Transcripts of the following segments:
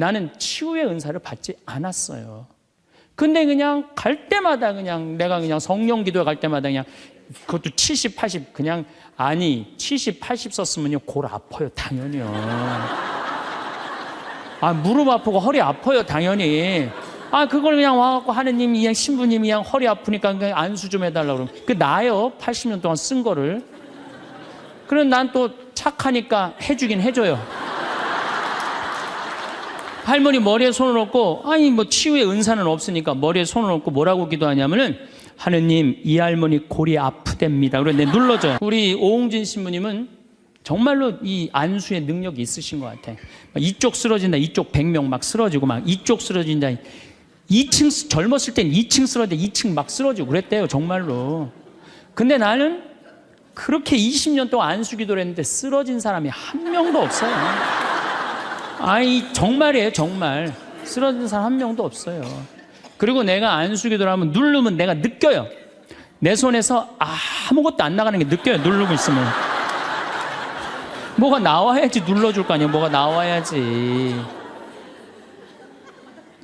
나는 치유의 은사를 받지 않았어요. 근데 그냥 갈 때마다 그냥 내가 그냥 성령 기도에 갈 때마다 그냥 그것도 70, 80 그냥 아니 70, 80 썼으면요 골 아파요 당연히요. 아 무릎 아프고 허리 아파요 당연히. 아 그걸 그냥 와갖고 하느님이 그냥 신부님이 그냥 허리 아프니까 그냥 안수 좀 해달라고 그러면 그 나요 80년 동안 쓴 거를. 그럼 난 또 착하니까 해주긴 해줘요. 할머니 머리에 손을 얹고 아니 뭐 치유의 은사는 없으니까 머리에 손을 얹고 뭐라고 기도하냐면은 하느님 이 할머니 골이 아프답니다. 그래서 내가 눌러줘요. 우리 오홍진 신부님은 정말로 이 안수의 능력이 있으신 것 같아. 이쪽 쓰러진다 이쪽 100명 막 쓰러지고 막 이쪽 쓰러진다 2층 젊었을 땐 2층 쓰러져 2층 막 쓰러지고 그랬대요 정말로. 근데 나는 그렇게 20년 동안 안수 기도를 했는데 쓰러진 사람이 한 명도 없어요. 아이 정말이에요 정말. 쓰러진 사람 한 명도 없어요. 그리고 내가 안수 기도를 하면 누르면 내가 느껴요. 내 손에서 아무것도 안 나가는 게 느껴요. 누르고 있으면 뭐가 나와야지 눌러줄 거 아니에요. 뭐가 나와야지.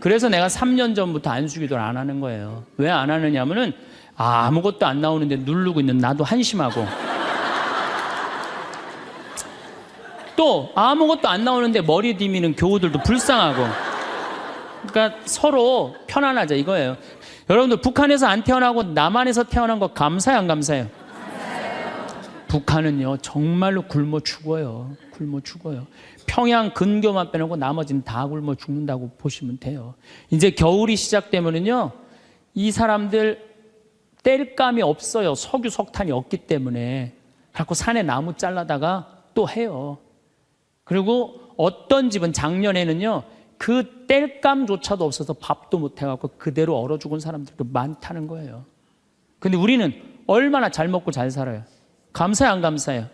그래서 내가 3년 전부터 안수 기도를 안 하는 거예요. 왜 안 하느냐면은 아무것도 안 나오는데 누르고 있는 나도 한심하고 또 아무것도 안 나오는데 머리 디미는 교우들도 불쌍하고. 그러니까 서로 편안하자 이거예요. 여러분들 북한에서 안 태어나고 남한에서 태어난 거 감사해요 안 감사해요? 북한은요 정말로 굶어 죽어요. 굶어 죽어요. 평양 근교만 빼놓고 나머지는 다 굶어 죽는다고 보시면 돼요. 이제 겨울이 시작되면은요 이 사람들 뗄감이 없어요. 석유 석탄이 없기 때문에. 그래서 산에 나무 잘라다가 또 해요. 그리고 어떤 집은 작년에는요 그 뗄감조차도 없어서 밥도 못 해갖고 그대로 얼어 죽은 사람들도 많다는 거예요. 근데 우리는 얼마나 잘 먹고 잘 살아요. 감사해요 안 감사해요?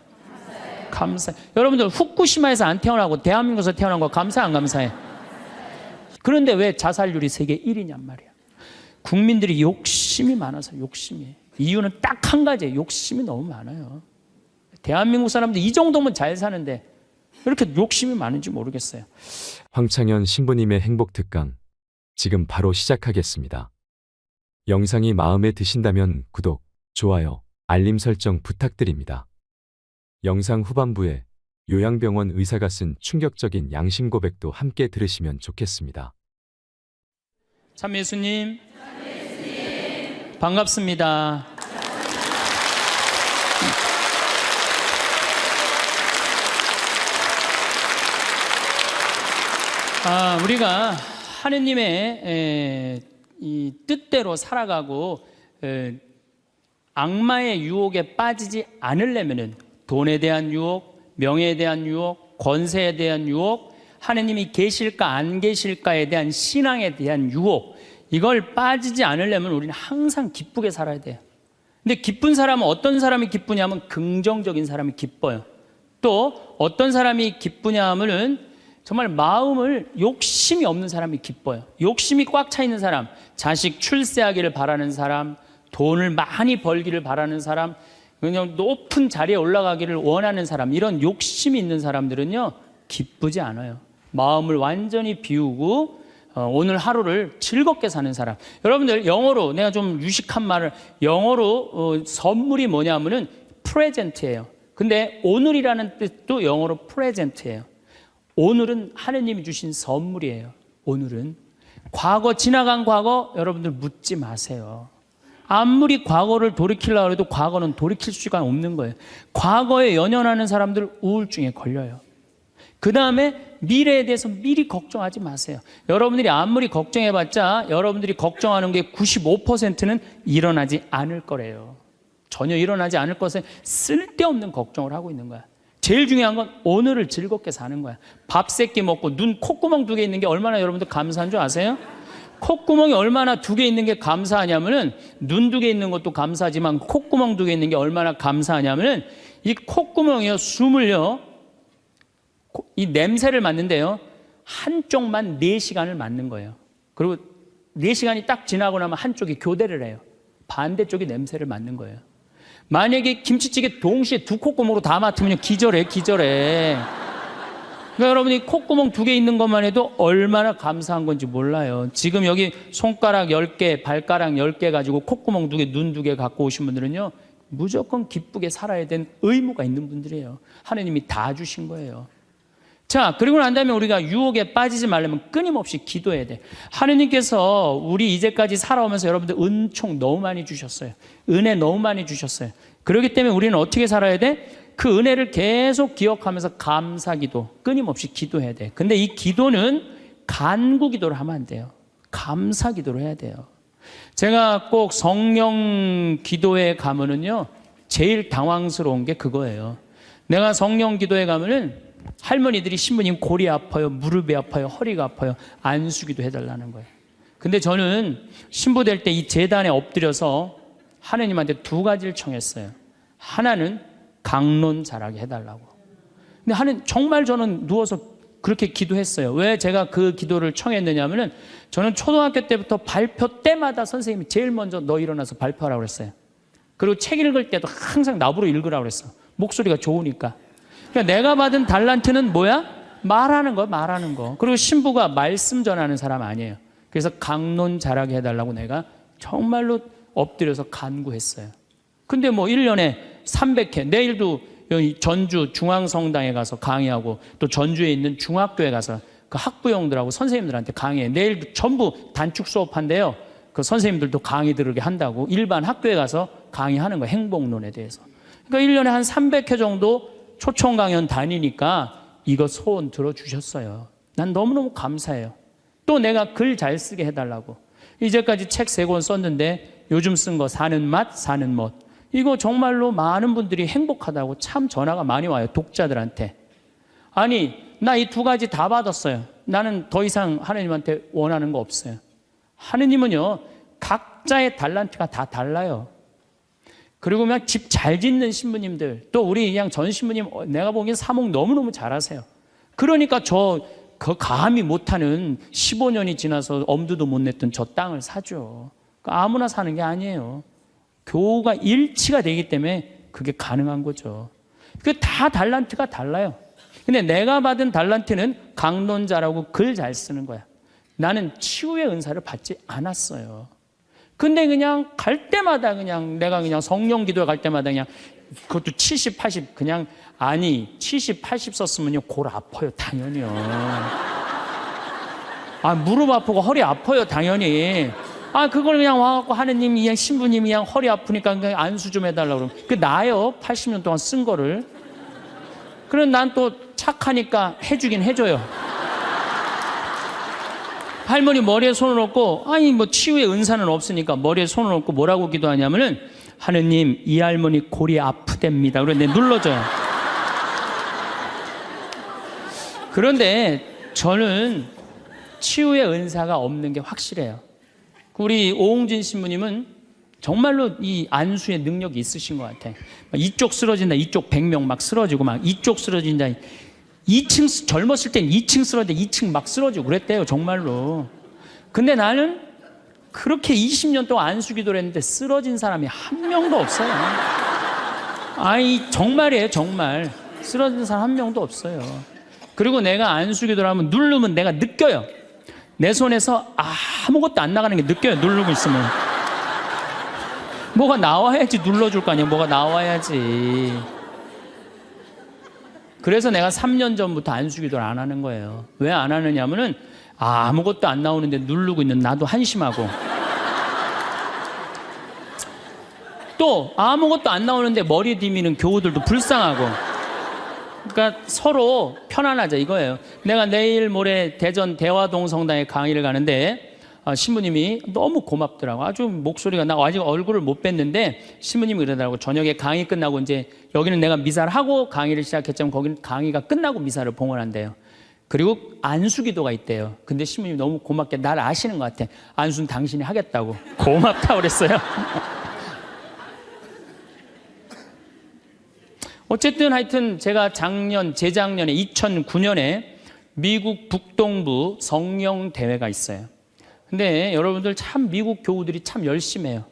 감사해요. 여러분들 후쿠시마에서 안 태어나고 대한민국에서 태어난 거 감사해 안 감사해? 그런데 왜 자살률이 세계 1위냔 말이야. 국민들이 욕심이 많아서. 욕심이. 이유는 딱 한 가지예요. 욕심이 너무 많아요. 대한민국 사람들 이 정도면 잘 사는데 왜 이렇게 욕심이 많은지 모르겠어요. 황창현 신부님의 행복 특강 지금 바로 시작하겠습니다. 영상이 마음에 드신다면 구독, 좋아요, 알림 설정 부탁드립니다. 영상 후반부에 요양병원 의사가 쓴 충격적인 양심 고백도 함께 들으시면 좋겠습니다. 참예수님 반갑습니다. 우리가 하느님의 이 뜻대로 살아가고 악마의 유혹에 빠지지 않으려면은 돈에 대한 유혹, 명예에 대한 유혹, 권세에 대한 유혹, 하느님이 계실까 안 계실까에 대한 신앙에 대한 유혹, 이걸 빠지지 않으려면 우리는 항상 기쁘게 살아야 돼요. 근데 기쁜 사람은 어떤 사람이 기쁘냐면 긍정적인 사람이 기뻐요. 또 어떤 사람이 기쁘냐 하면은 정말 마음을 욕심이 없는 사람이 기뻐요. 욕심이 꽉 차 있는 사람, 자식 출세하기를 바라는 사람, 돈을 많이 벌기를 바라는 사람, 그냥 높은 자리에 올라가기를 원하는 사람, 이런 욕심이 있는 사람들은요 기쁘지 않아요. 마음을 완전히 비우고 오늘 하루를 즐겁게 사는 사람. 여러분들 영어로 내가 좀 유식한 말을 영어로 선물이 뭐냐면은 프레젠트예요. 근데 오늘이라는 뜻도 영어로 프레젠트예요. 오늘은 하느님이 주신 선물이에요. 오늘은 과거, 지나간 과거 여러분들 묻지 마세요. 아무리 과거를 돌이키려고 해도 과거는 돌이킬 수가 없는 거예요. 과거에 연연하는 사람들 우울증에 걸려요. 그 다음에 미래에 대해서 미리 걱정하지 마세요. 여러분들이 아무리 걱정해봤자 여러분들이 걱정하는 게 95%는 일어나지 않을 거래요. 전혀 일어나지 않을 것에 쓸데없는 걱정을 하고 있는 거야. 제일 중요한 건 오늘을 즐겁게 사는 거야. 밥 3끼 먹고 눈 콧구멍 2개 있는 게 얼마나 여러분들 감사한 줄 아세요? 콧구멍이 얼마나 2개 있는 게 감사하냐면은 눈 2개 있는 것도 감사하지만 콧구멍 2개 있는 게 얼마나 감사하냐면은 이 콧구멍이요 숨을요 이 냄새를 맡는데요 한쪽만 4시간을 맡는 거예요. 그리고 4시간이 딱 지나고 나면 한쪽이 교대를 해요. 반대쪽이 냄새를 맡는 거예요. 만약에 김치찌개 동시에 2 콧구멍으로 다 맡으면 기절해. 그러니까 여러분이 콧구멍 2개 있는 것만 해도 얼마나 감사한 건지 몰라요. 지금 여기 손가락 10개, 발가락 10개 가지고 콧구멍 2개, 눈 2개 갖고 오신 분들은요, 무조건 기쁘게 살아야 된 의무가 있는 분들이에요. 하나님이 다 주신 거예요. 자, 그리고 난 다음에 우리가 유혹에 빠지지 말려면 끊임없이 기도해야 돼. 하느님께서 우리 이제까지 살아오면서 여러분들 은총 너무 많이 주셨어요. 은혜 너무 많이 주셨어요. 그렇기 때문에 우리는 어떻게 살아야 돼? 그 은혜를 계속 기억하면서 감사기도, 끊임없이 기도해야 돼. 근데 이 기도는 간구기도를 하면 안 돼요. 감사기도를 해야 돼요. 제가 꼭 성령 기도에 가면은요, 제일 당황스러운 게 그거예요. 내가 성령 기도에 가면은 할머니들이 신부님 골이 아파요, 무릎이 아파요, 허리가 아파요, 안수기도 해달라는 거예요. 근데 저는 신부 될 때 이 제단에 엎드려서 하느님한테 2가지를 청했어요. 하나는 강론 잘하게 해달라고. 근데 정말 저는 누워서 그렇게 기도했어요. 왜 제가 그 기도를 청했느냐면은 저는 초등학교 때부터 발표 때마다 선생님이 제일 먼저 너 일어나서 발표하라고 그랬어요. 그리고 책 읽을 때도 항상 나보러 읽으라고 그랬어. 목소리가 좋으니까. 그러니까 내가 받은 달란트는 뭐야? 말하는 거, 말하는 거. 그리고 신부가 말씀 전하는 사람 아니에요. 그래서 강론 잘하게 해달라고 내가 정말로 엎드려서 간구했어요. 근데 뭐 1년에 300회, 내일도 여기 전주 중앙성당에 가서 강의하고 또 전주에 있는 중학교에 가서 그 학부형들하고 선생님들한테 강의해. 내일도 전부 단축 수업한대요. 그 선생님들도 강의 들으게 한다고 일반 학교에 가서 강의하는 거, 행복론에 대해서. 그러니까 1년에 한 300회 정도 초청 강연 다니니까 이거 소원 들어주셨어요. 난 너무너무 감사해요. 또 내가 글 잘 쓰게 해달라고. 이제까지 책 3권 썼는데 요즘 쓴 거 사는 맛, 사는 멋. 이거 정말로 많은 분들이 행복하다고 참 전화가 많이 와요. 독자들한테. 아니, 나 이 2가지 다 받았어요. 나는 더 이상 하나님한테 원하는 거 없어요. 하느님은요, 각자의 달란트가 다 달라요. 그리고 그냥 집 잘 짓는 신부님들, 또 우리 그냥 전 신부님, 내가 보기엔 사목 너무너무 잘하세요. 그러니까 그 감히 못하는 15년이 지나서 엄두도 못 냈던 저 땅을 사죠. 그러니까 아무나 사는 게 아니에요. 교우가 일치가 되기 때문에 그게 가능한 거죠. 그 다 달란트가 달라요. 근데 내가 받은 달란트는 강론 잘하고 글 잘 쓰는 거야. 나는 치유의 은사를 받지 않았어요. 근데 그냥 갈 때마다 그냥 내가 그냥 성령 기도에 갈 때마다 그냥 그것도 70, 80 그냥 아니 70, 80 썼으면요 골 아파요 당연히요. 아 무릎 아프고 허리 아파요 당연히. 아 그걸 그냥 와갖고 하느님이 그냥 신부님이 그냥 허리 아프니까 그냥 안수 좀 해달라고 그러면 그 나요 80년 동안 쓴 거를. 그럼 난 또 착하니까 해주긴 해줘요. 할머니 머리에 손을 얹고 아니 뭐 치유의 은사는 없으니까 머리에 손을 얹고 뭐라고 기도하냐면은 하느님 이 할머니 골이 아프답니다. 그래서 내가 눌러줘요. 그런데 저는 치유의 은사가 없는 게 확실해요. 우리 오홍진 신부님은 정말로 이 안수의 능력이 있으신 것 같아. 이쪽 쓰러진다, 이쪽 100명 막 쓰러지고 막 이쪽 쓰러진다. 2층 젊었을 땐 2층 쓰러졌는데 2층 막 쓰러지고 그랬대요 정말로. 근데 나는 그렇게 20년 동안 안수기도를 했는데 쓰러진 사람이 한 명도 없어요. 아이 정말이에요 정말. 쓰러진 사람 한 명도 없어요. 그리고 내가 안수기도를 하면 누르면 내가 느껴요. 내 손에서 아무것도 안 나가는 게 느껴요. 누르고 있으면 뭐가 나와야지 눌러줄 거 아니야. 뭐가 나와야지. 그래서 내가 3년 전부터 안수기도를 안 하는 거예요. 왜 안 하느냐면은 아무것도 안 나오는데 누르고 있는 나도 한심하고 또 아무것도 안 나오는데 머리 디미는 교우들도 불쌍하고. 그러니까 서로 편안하자 이거예요. 내가 내일 모레 대전 대화동 성당에 강의를 가는데 신부님이 너무 고맙더라고. 아주 목소리가 나 아직 얼굴을 못 뵀는데 신부님이 그러더라고. 저녁에 강의 끝나고 이제 여기는 내가 미사를 하고 강의를 시작했지만 거기는 강의가 끝나고 미사를 봉헌한대요. 그리고 안수기도가 있대요. 근데 신부님이 너무 고맙게 날 아시는 것 같아. 안수는 당신이 하겠다고. 고맙다고 그랬어요. 어쨌든 하여튼 제가 재작년에 2009년에 미국 북동부 성령 대회가 있어요. 근데 여러분들 참 미국 교우들이 참 열심히 해요.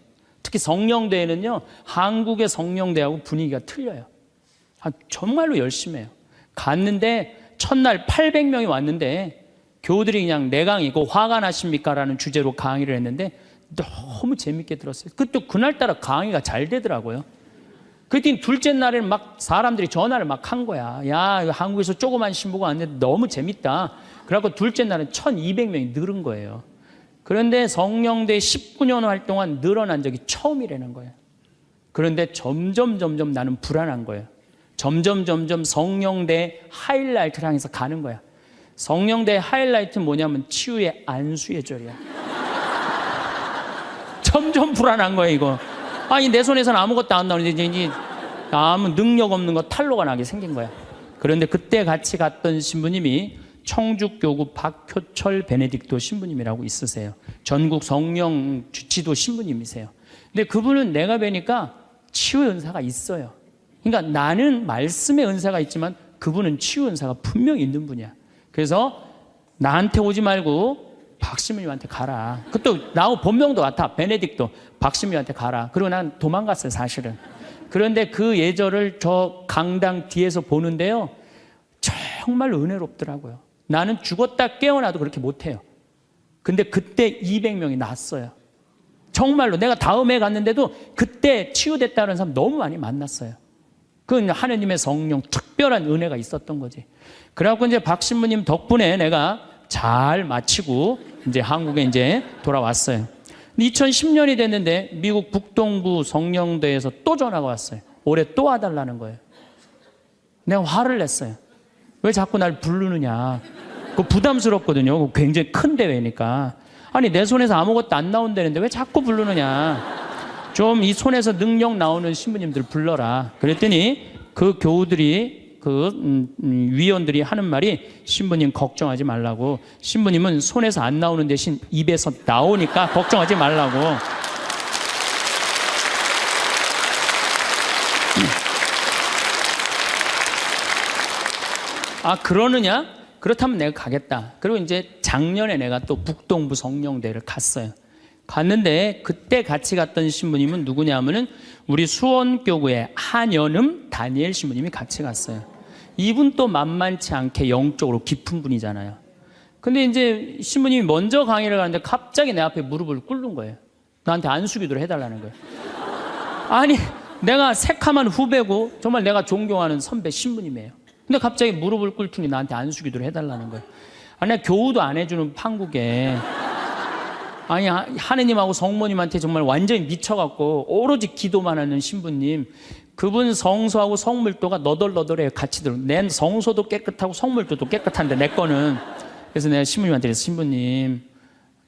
특히 성령대회는요, 한국의 성령대회하고 분위기가 틀려요. 정말로 열심히 해요. 갔는데 첫날 800명이 왔는데 교우들이 그냥 내강이고 화가 나십니까? 라는 주제로 강의를 했는데 너무 재밌게 들었어요. 그때 그날따라 강의가 잘 되더라고요. 그랬더니 둘째 날에는 막 사람들이 전화를 막 한 거야. 야, 한국에서 조그만 신부가 왔는데 너무 재밌다. 그래갖고 둘째 날은 1200명이 늘은 거예요. 그런데 성령대 19년 활동한 늘어난 적이 처음이라는 거예요. 그런데 점점 나는 불안한 거예요. 점점 성령대 하이라이트를 향해서 가는 거야. 성령대 하이라이트는 뭐냐면 치유의 안수의 절이야. 점점 불안한 거예요, 이거. 아니, 내 손에서는 아무것도 안 나오는데 이제 아무 능력 없는 거 탈로가 나게 생긴 거야. 그런데 그때 같이 갔던 신부님이 청주교구 박효철 베네딕토 신부님이라고 있으세요. 전국 성령 지도 신부님이세요. 근데 그분은 내가 뵈니까 치유의 은사가 있어요. 그러니까 나는 말씀의 은사가 있지만 그분은 치유 은사가 분명히 있는 분이야. 그래서 나한테 오지 말고 박신부님한테 가라. 그것도 나하고 본명도 같아. 베네딕토. 박신부님한테 가라. 그리고 난 도망갔어요, 사실은. 그런데 그 예절을 저 강당 뒤에서 보는데요, 정말 은혜롭더라고요. 나는 죽었다 깨어나도 그렇게 못해요. 근데 그때 200명이 났어요. 정말로 내가 다음에 갔는데도 그때 치유됐다는 사람 너무 많이 만났어요. 그건 하느님의 성령 특별한 은혜가 있었던 거지. 그래갖고 이제 박 신부님 덕분에 내가 잘 마치고 이제 한국에 이제 돌아왔어요. 2010년이 됐는데 미국 북동부 성령대에서 또 전화가 왔어요. 올해 또 와달라는 거예요. 내가 화를 냈어요. 왜 자꾸 날 부르느냐. 그거 부담스럽거든요. 그거 굉장히 큰 대회니까. 아니, 내 손에서 아무것도 안 나온다는데 왜 자꾸 부르느냐. 좀 이 손에서 능력 나오는 신부님들 불러라. 그랬더니 그 교우들이 위원들이 하는 말이 신부님 걱정하지 말라고. 신부님은 손에서 안 나오는 대신 입에서 나오니까 걱정하지 말라고. 아, 그러느냐? 그렇다면 내가 가겠다. 그리고 이제 작년에 내가 또 북동부 성령대를 갔어요. 갔는데 그때 같이 갔던 신부님은 누구냐면은 우리 수원교구의 한연음 다니엘 신부님이 같이 갔어요. 이분 또 만만치 않게 영적으로 깊은 분이잖아요. 근데 이제 신부님이 먼저 강의를 가는데 갑자기 내 앞에 무릎을 꿇는 거예요. 나한테 안수기도를 해달라는 거예요. 아니, 내가 새카만 후배고 정말 내가 존경하는 선배 신부님이에요. 근데 갑자기 무릎을 꿇더니 나한테 안수기도를 해달라는 거예요. 아니, 내가 교우도 안 해주는 판국에, 아니, 하느님하고 성모님한테 정말 완전히 미쳐갖고 오로지 기도만 하는 신부님, 그분 성소하고 성물도가 너덜너덜해요. 같이 들어. 내 성소도 깨끗하고 성물도도 깨끗한데 내 거는. 그래서 내가 신부님한테 그래서 신부님,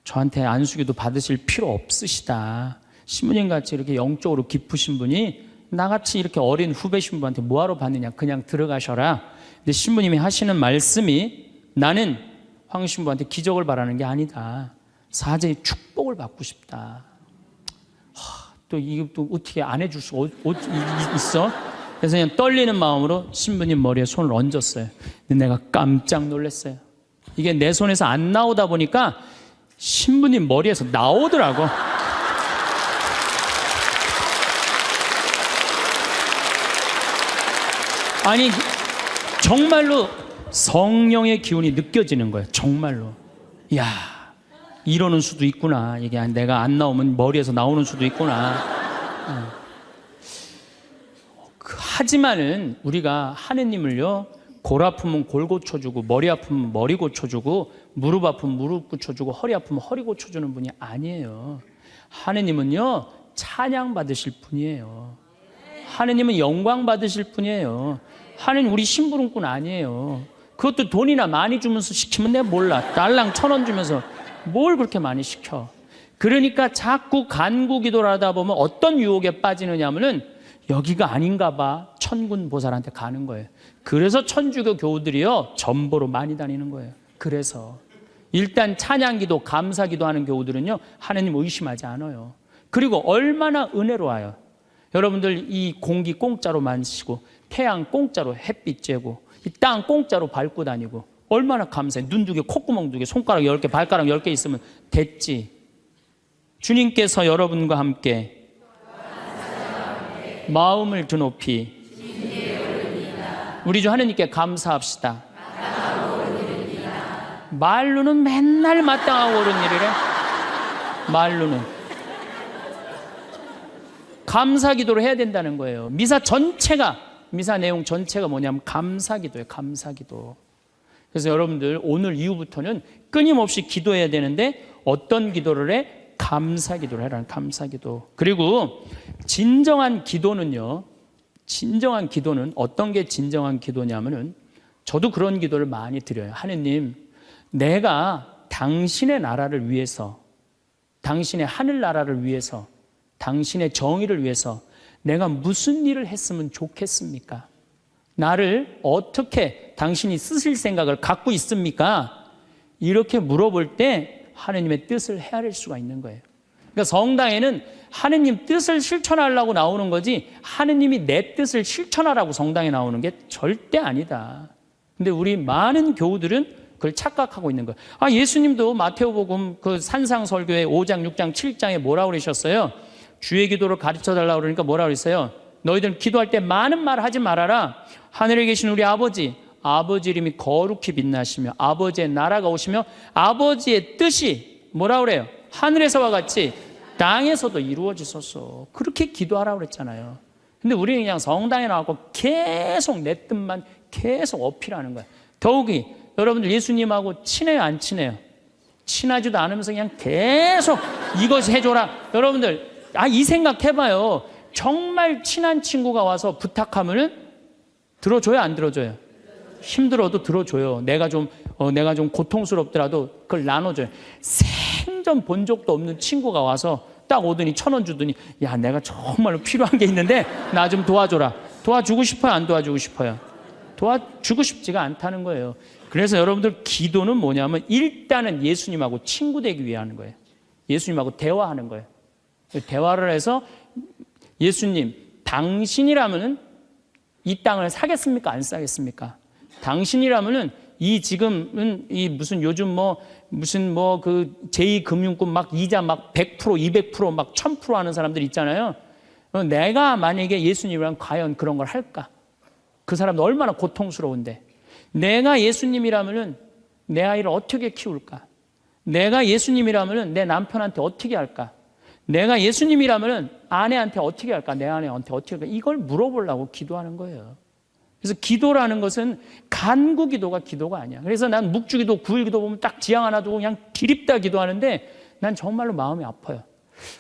저한테 안수기도 받으실 필요 없으시다. 신부님 같이 이렇게 영적으로 깊으신 분이 나같이 이렇게 어린 후배 신부한테 뭐하러 받느냐. 그냥 들어가셔라. 근데 신부님이 하시는 말씀이 나는 황 신부한테 기적을 바라는 게 아니다. 사제의 축복을 받고 싶다. 또 이거 또 어떻게 안 해줄 수가 있어? 그래서 그냥 떨리는 마음으로 신부님 머리에 손을 얹었어요. 근데 내가 깜짝 놀랐어요. 이게 내 손에서 안 나오다 보니까 신부님 머리에서 나오더라고. 아니, 정말로 성령의 기운이 느껴지는 거예요. 정말로. 이야, 이러는 수도 있구나. 이게 내가 안 나오면 머리에서 나오는 수도 있구나. 하지만은 우리가 하느님을요, 골 아프면 골 고쳐주고, 머리 아프면 머리 고쳐주고, 무릎 아프면 무릎 고쳐주고, 허리 아프면 허리 고쳐주는 분이 아니에요. 하느님은요, 찬양 받으실 분이에요. 하느님은 영광 받으실 분이에요. 하느님 우리 심부름꾼 아니에요. 그것도 돈이나 많이 주면서 시키면 내가 몰라. 달랑 1,000원 주면서 뭘 그렇게 많이 시켜. 그러니까 자꾸 간구 기도를 하다 보면 어떤 유혹에 빠지느냐 하면은 여기가 아닌가 봐. 천군 보살한테 가는 거예요. 그래서 천주교 교우들이요, 전보로 많이 다니는 거예요. 그래서 일단 찬양기도 감사기도 하는 교우들은요, 하느님 의심하지 않아요. 그리고 얼마나 은혜로워요. 여러분들 이 공기 공짜로 마시고, 태양 공짜로 햇빛 쬐고, 이 땅 공짜로 밟고 다니고, 얼마나 감사해. 눈 2개, 콧구멍 2개, 손가락 10개, 발가락 10개 있으면 됐지. 주님께서 여러분과 함께 마음을 드높이 우리 주 하느님께 감사합시다. 말로는 맨날 마땅하고 옳은 일이래. 말로는. 감사 기도를 해야 된다는 거예요. 미사 내용 전체가 뭐냐면 감사 기도예요. 감사 기도. 그래서 여러분들 오늘 이후부터는 끊임없이 기도해야 되는데 어떤 기도를 해? 감사 기도를 해라. 감사 기도. 그리고 진정한 기도는 어떤 게 진정한 기도냐면은 저도 그런 기도를 많이 드려요. 하느님, 내가 당신의 나라를 위해서, 당신의 하늘나라를 위해서, 당신의 정의를 위해서 내가 무슨 일을 했으면 좋겠습니까? 나를 어떻게 당신이 쓰실 생각을 갖고 있습니까? 이렇게 물어볼 때 하느님의 뜻을 헤아릴 수가 있는 거예요. 그러니까 성당에는 하느님 뜻을 실천하려고 나오는 거지 하느님이 내 뜻을 실천하라고 성당에 나오는 게 절대 아니다. 근데 우리 많은 교우들은 그걸 착각하고 있는 거예요. 예수님도 마태오복음 그 산상설교의 5장, 6장, 7장에 뭐라고 그러셨어요? 주의 기도를 가르쳐달라고 그러니까 뭐라고 그랬어요? 너희들 기도할 때 많은 말 하지 말아라. 하늘에 계신 우리 아버지 이름이 거룩히 빛나시며 아버지의 나라가 오시며 아버지의 뜻이 뭐라고 그래요? 하늘에서와 같이 땅에서도 이루어지소서. 그렇게 기도하라고 그랬잖아요. 근데 우리는 그냥 성당에 나와서 계속 내 뜻만 계속 어필하는 거예요. 더욱이 여러분들 예수님하고 친해요, 안 친해요? 친하지도 않으면서 그냥 계속 이것 해줘라. 여러분들 이 생각 해봐요. 정말 친한 친구가 와서 부탁하면은 들어줘요, 안 들어줘요? 힘들어도 들어줘요. 내가 좀 고통스럽더라도 그걸 나눠줘요. 생전 본 적도 없는 친구가 와서 딱 오더니 1,000원 주더니 야, 내가 정말로 필요한 게 있는데 나 좀 도와줘라. 도와주고 싶어요, 안 도와주고 싶어요? 도와주고 싶지가 않다는 거예요. 그래서 여러분들 기도는 뭐냐면 일단은 예수님하고 친구 되기 위해 하는 거예요. 예수님하고 대화하는 거예요. 대화를 해서 예수님, 당신이라면은 이 땅을 사겠습니까? 안 사겠습니까? 당신이라면은 지금은 무슨 요즘 그 제2금융권 막 이자 막 100%, 200%, 막 1000% 하는 사람들 있잖아요. 내가 만약에 예수님이라면 과연 그런 걸 할까? 그 사람도 얼마나 고통스러운데. 내가 예수님이라면은 내 아이를 어떻게 키울까? 내가 예수님이라면은 내 남편한테 어떻게 할까? 내가 예수님이라면은 아내한테 어떻게 할까? 내 아내한테 어떻게 할까? 이걸 물어보려고 기도하는 거예요. 그래서 기도라는 것은 간구 기도가 기도가 아니야. 그래서 난 묵주기도, 구일기도 보면 딱 지향 하나 두고 그냥 기립다 기도하는데 난 정말로 마음이 아파요.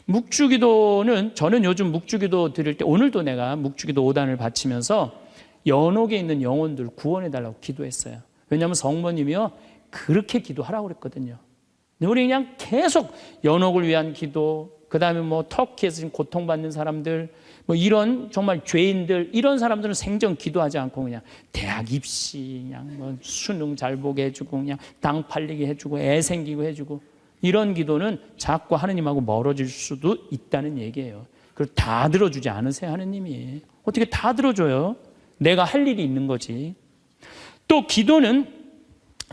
묵주기도는 저는 요즘 묵주기도 드릴 때 오늘도 내가 묵주기도 5단을 바치면서 연옥에 있는 영혼들 구원해달라고 기도했어요. 왜냐하면 성모님이요 그렇게 기도하라고 그랬거든요. 우리 그냥 계속 연옥을 위한 기도, 그 다음에 터키에서 지금 고통받는 사람들, 이런 정말 죄인들, 이런 사람들은 생전 기도하지 않고 그냥 대학 입시, 그냥 수능 잘 보게 해주고, 그냥 당 팔리게 해주고, 애 생기고 해주고, 이런 기도는 자꾸 하느님하고 멀어질 수도 있다는 얘기예요. 그걸 다 들어주지 않으세요, 하느님이. 어떻게 다 들어줘요? 내가 할 일이 있는 거지. 또 기도는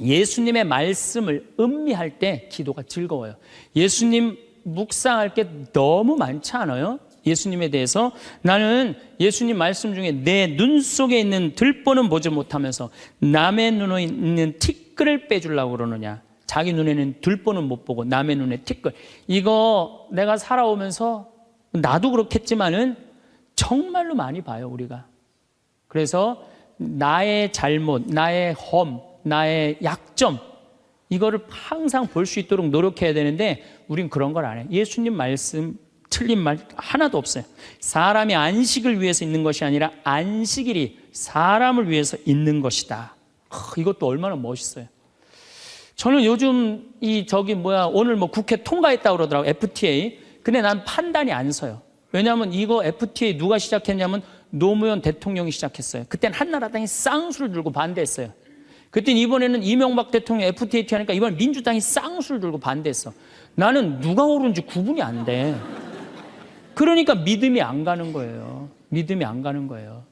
예수님의 말씀을 음미할 때 기도가 즐거워요. 예수님 묵상할 게 너무 많지 않아요? 예수님에 대해서 나는 예수님 말씀 중에 내 눈 속에 있는 들보는 보지 못하면서 남의 눈에 있는 티끌을 빼주려고 그러느냐. 자기 눈에는 들보는 못 보고 남의 눈에 티끌. 이거 내가 살아오면서 나도 그렇겠지만은 정말로 많이 봐요, 우리가. 그래서 나의 잘못, 나의 험, 나의 약점, 이거를 항상 볼 수 있도록 노력해야 되는데 우린 그런 걸 안 해요. 예수님 말씀 틀린 말 하나도 없어요. 사람이 안식을 위해서 있는 것이 아니라 안식일이 사람을 위해서 있는 것이다. 이것도 얼마나 멋있어요. 저는 요즘 오늘 국회 통과했다고 그러더라고요. FTA. 근데 난 판단이 안 서요. 왜냐하면 이거 FTA 누가 시작했냐면 노무현 대통령이 시작했어요. 그때는 한나라당이 쌍수를 들고 반대했어요. 그때는 이번에는 이명박 대통령 FTA 하니까 이번 민주당이 쌍수를 들고 반대했어. 나는 누가 옳은지 구분이 안 돼. 그러니까 믿음이 안 가는 거예요. 믿음이 안 가는 거예요.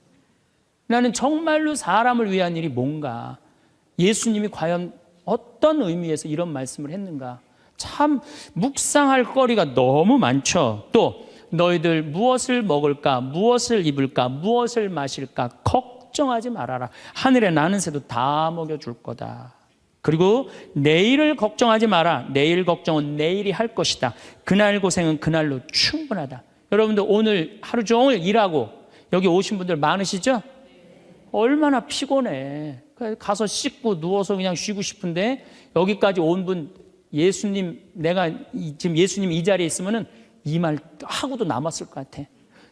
나는 정말로 사람을 위한 일이 뭔가, 예수님이 과연 어떤 의미에서 이런 말씀을 했는가, 참 묵상할 거리가 너무 많죠. 또 너희들 무엇을 먹을까, 무엇을 입을까, 무엇을 마실까 걱정하지 말아라. 하늘에 나는 새도 다 먹여줄 거다. 그리고 내일을 걱정하지 마라. 내일 걱정은 내일이 할 것이다. 그날 고생은 그날로 충분하다. 여러분들 오늘 하루 종일 일하고 여기 오신 분들 많으시죠? 얼마나 피곤해. 가서 씻고 누워서 그냥 쉬고 싶은데 여기까지 온 분 예수님, 내가 지금 예수님 이 자리에 있으면은 이 말 하고도 남았을 것 같아.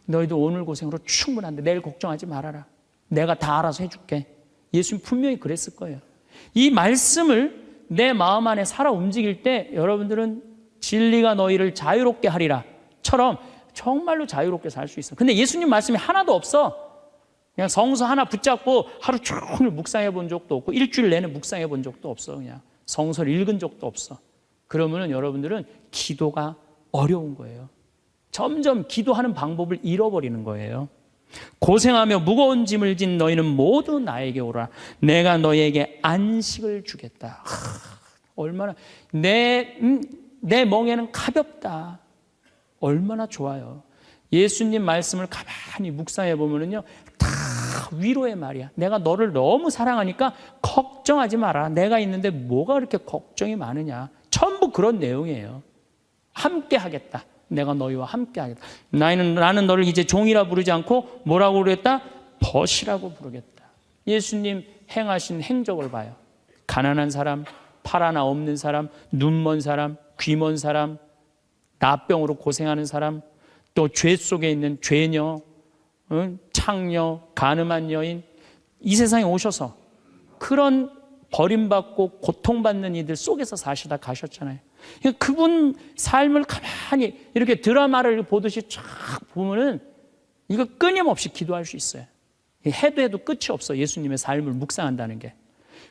너희도 오늘 고생으로 충분한데 내일 걱정하지 말아라. 내가 다 알아서 해줄게. 예수님 분명히 그랬을 거예요. 이 말씀을 내 마음 안에 살아 움직일 때 여러분들은 진리가 너희를 자유롭게 하리라 처럼 정말로 자유롭게 살 수 있어. 근데 예수님 말씀이 하나도 없어. 그냥 성서 하나 붙잡고 하루 종일 묵상해 본 적도 없고 일주일 내내 묵상해 본 적도 없어. 그냥 성서를 읽은 적도 없어. 그러면은 여러분들은 기도가 어려운 거예요. 점점 기도하는 방법을 잃어버리는 거예요. 고생하며 무거운 짐을 진 너희는 모두 나에게 오라. 내가 너희에게 안식을 주겠다. 얼마나 내 멍에는 가볍다. 얼마나 좋아요. 예수님 말씀을 가만히 묵상해 보면은요, 다 위로의 말이야. 내가 너를 너무 사랑하니까 걱정하지 마라. 내가 있는데 뭐가 그렇게 걱정이 많으냐. 전부 그런 내용이에요. 함께 하겠다. 내가 너희와 함께 하겠다. 나는 너를 이제 종이라 부르지 않고 뭐라고 부르겠다? 벗이라고 부르겠다. 예수님 행하신 행적을 봐요. 가난한 사람, 팔 하나 없는 사람, 눈 먼 사람, 귀 먼 사람, 나병으로 고생하는 사람, 또 죄 속에 있는 죄녀, 창녀, 가늠한 여인, 이 세상에 오셔서 그런 버림받고 고통받는 이들 속에서 사시다 가셨잖아요. 그분 삶을 가만히 이렇게 드라마를 보듯이 쫙 보면은 이거 끊임없이 기도할 수 있어요. 해도 끝이 없어. 예수님의 삶을 묵상한다는 게.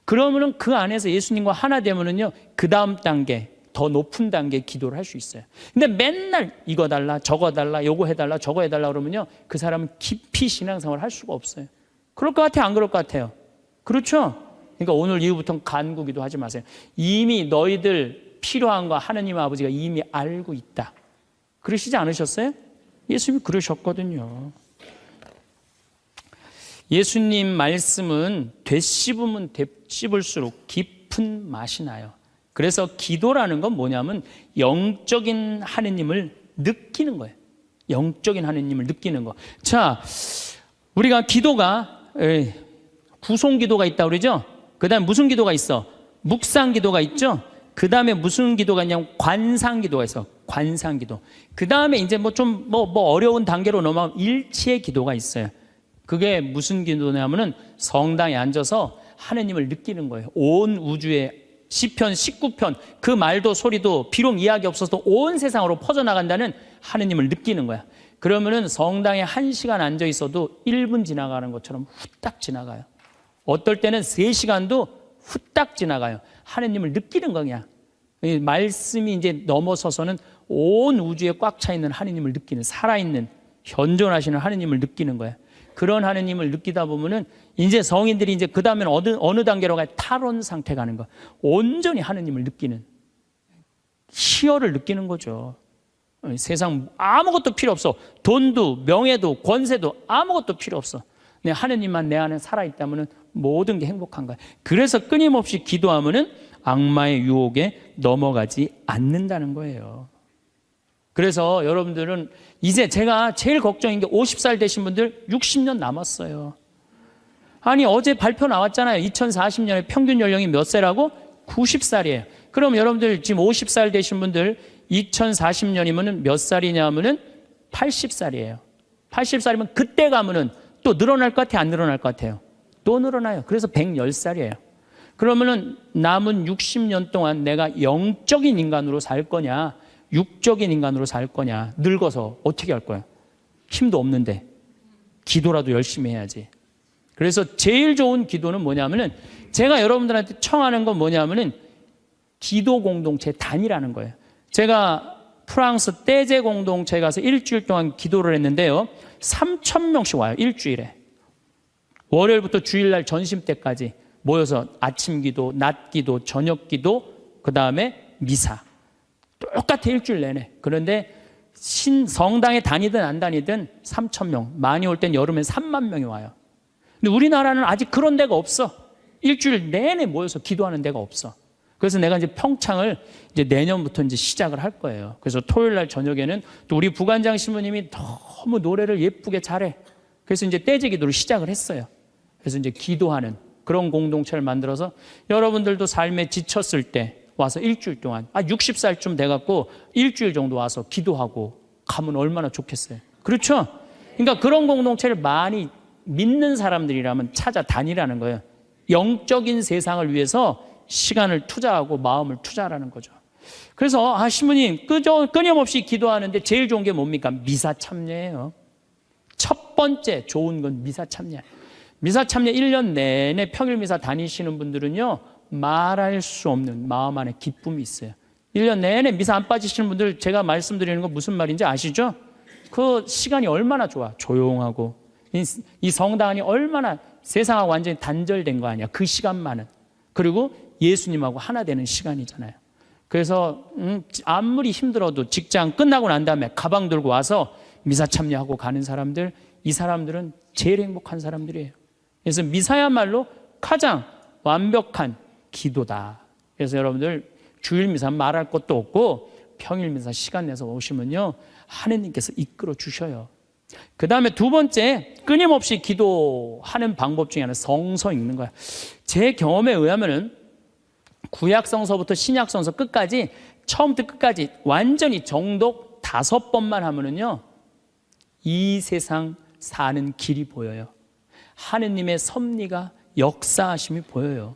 그러면은 그 안에서 예수님과 하나 되면은요, 그 다음 단계, 더 높은 단계 기도를 할 수 있어요. 근데 맨날 이거 달라, 저거 달라, 요거 해달라, 저거 해달라 그러면요, 그 사람은 깊이 신앙생활을 할 수가 없어요. 그럴 것 같아요? 안 그럴 것 같아요? 그렇죠? 그러니까 오늘 이후부터는 간구기도 하지 마세요. 이미 너희들 필요한 거 하느님 아버지가 이미 알고 있다. 그러시지 않으셨어요? 예수님이 그러셨거든요. 예수님 말씀은 되씹으면 되씹을수록 깊은 맛이 나요. 그래서 기도라는 건 뭐냐면 영적인 하느님을 느끼는 거예요. 영적인 하느님을 느끼는 거. 자, 우리가 기도가 구송 기도가 있다고 그러죠? 그 다음에 무슨 기도가 있어? 묵상 기도가 있죠? 그 다음에 무슨 기도가 있냐면 관상 기도가 있어. 관상 기도. 그 다음에 이제 어려운 단계로 넘어가면 일치의 기도가 있어요. 그게 무슨 기도냐면은 성당에 앉아서 하느님을 느끼는 거예요. 온 우주에 시편 19편 그 말도 소리도 비록 이야기 없어서 온 세상으로 퍼져나간다는 하느님을 느끼는 거야. 그러면은 성당에 1시간 앉아 있어도 1분 지나가는 것처럼 후딱 지나가요. 어떨 때는 3시간도 후딱 지나가요. 하느님을 느끼는 거냐. 말씀이 이제 넘어서서는 온 우주에 꽉 차 있는 하느님을 느끼는, 살아있는 현존하시는 하느님을 느끼는 거야. 그런 하느님을 느끼다 보면은 이제 성인들이 이제 그 다음에는 어느 단계로 가요? 탈원 상태 가는 거. 온전히 하느님을 느끼는, 희열을 느끼는 거죠. 세상 아무것도 필요 없어. 돈도 명예도 권세도 아무것도 필요 없어. 내 하느님만 내 안에 살아있다면 모든 게 행복한 거야. 그래서 끊임없이 기도하면은 악마의 유혹에 넘어가지 않는다는 거예요. 그래서 여러분들은 이제 제가 제일 걱정인 게 50살 되신 분들 60년 남았어요. 아니 어제 발표 나왔잖아요. 2040년에 평균 연령이 몇 세라고? 90살이에요. 그럼 여러분들 지금 50살 되신 분들 2040년이면 몇 살이냐면은 80살이에요. 80살이면 그때 가면은 또 늘어날 것 같아요? 안 늘어날 것 같아요? 또 늘어나요. 그래서 110살이에요. 그러면은 남은 60년 동안 내가 영적인 인간으로 살 거냐, 육적인 인간으로 살 거냐, 늙어서 어떻게 할 거야? 힘도 없는데 기도라도 열심히 해야지. 그래서 제일 좋은 기도는 뭐냐면은 제가 여러분들한테 청하는 건 뭐냐면은 기도 공동체 단위라는 거예요. 제가 프랑스 떼제 공동체에 가서 일주일 동안 기도를 했는데요. 3,000명씩 와요. 일주일에. 월요일부터 주일날 점심 때까지 모여서 아침 기도, 낮 기도, 저녁 기도, 그 다음에 미사. 똑같아 일주일 내내. 그런데 성당에 다니든 안 다니든 3,000명. 많이 올 땐 여름엔 3만 명이 와요. 근데 우리나라는 아직 그런 데가 없어. 일주일 내내 모여서 기도하는 데가 없어. 그래서 내가 이제 평창을 이제 내년부터 이제 시작을 할 거예요. 그래서 토요일 날 저녁에는 또 우리 부관장 신부님이 너무 노래를 예쁘게 잘해. 그래서 이제 떼제 기도를 시작을 했어요. 그래서 이제 기도하는 그런 공동체를 만들어서 여러분들도 삶에 지쳤을 때 와서 일주일 동안 60살쯤 돼갖고 일주일 정도 와서 기도하고 가면 얼마나 좋겠어요. 그렇죠? 그러니까 그런 공동체를 많이 믿는 사람들이라면 찾아다니라는 거예요. 영적인 세상을 위해서 시간을 투자하고 마음을 투자하라는 거죠. 그래서 신부님 끊임없이 기도하는데 제일 좋은 게 뭡니까? 미사 참여예요. 첫 번째 좋은 건 미사 참여. 미사 참여 1년 내내 평일 미사 다니시는 분들은요, 말할 수 없는 마음 안에 기쁨이 있어요. 1년 내내 미사 안 빠지시는 분들 제가 말씀드리는 거 무슨 말인지 아시죠? 그 시간이 얼마나 좋아. 조용하고 이 성당 안이 얼마나 세상하고 완전히 단절된 거 아니야. 그 시간만은. 그리고 예수님하고 하나 되는 시간이잖아요. 그래서 아무리 힘들어도 직장 끝나고 난 다음에 가방 들고 와서 미사 참여하고 가는 사람들, 이 사람들은 제일 행복한 사람들이에요. 그래서 미사야말로 가장 완벽한 기도다. 그래서 여러분들 주일 미사 말할 것도 없고 평일 미사 시간 내서 오시면요, 하느님께서 이끌어 주셔요. 그 다음에 두 번째, 끊임없이 기도하는 방법 중에 하나 성서 읽는 거야. 제 경험에 의하면은 구약성서부터 신약성서 끝까지, 처음부터 끝까지 완전히 정독 5번만 하면은요, 이 세상 사는 길이 보여요. 하느님의 섭리가 역사하심이 보여요.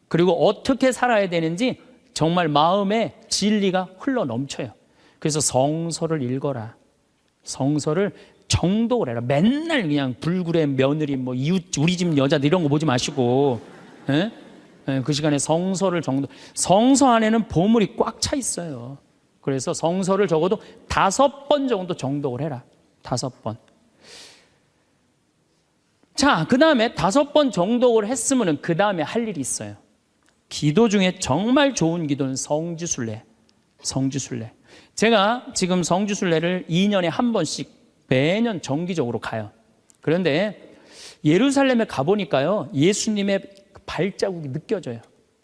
그리고 어떻게 살아야 되는지 정말 마음에 진리가 흘러 넘쳐요. 그래서 성서를 읽어라. 성서를 정독을 해라. 맨날 그냥 불굴의 며느리, 뭐 이웃, 우리 집 여자들 이런 거 보지 마시고, 예? 그 시간에 성서를 성서 안에는 보물이 꽉 차 있어요. 그래서 성서를 적어도 5번 정도 정독을 해라. 5번. 자, 그 다음에 5번 정독을 했으면 그 다음에 할 일이 있어요. 기도 중에 정말 좋은 기도는 성지순례. 성지순례. 제가 지금 성지순례를 2년에 한 번씩 매년 정기적으로 가요. 그런데 예루살렘에 가보니까요, 예수님의 발자국이 느껴져요.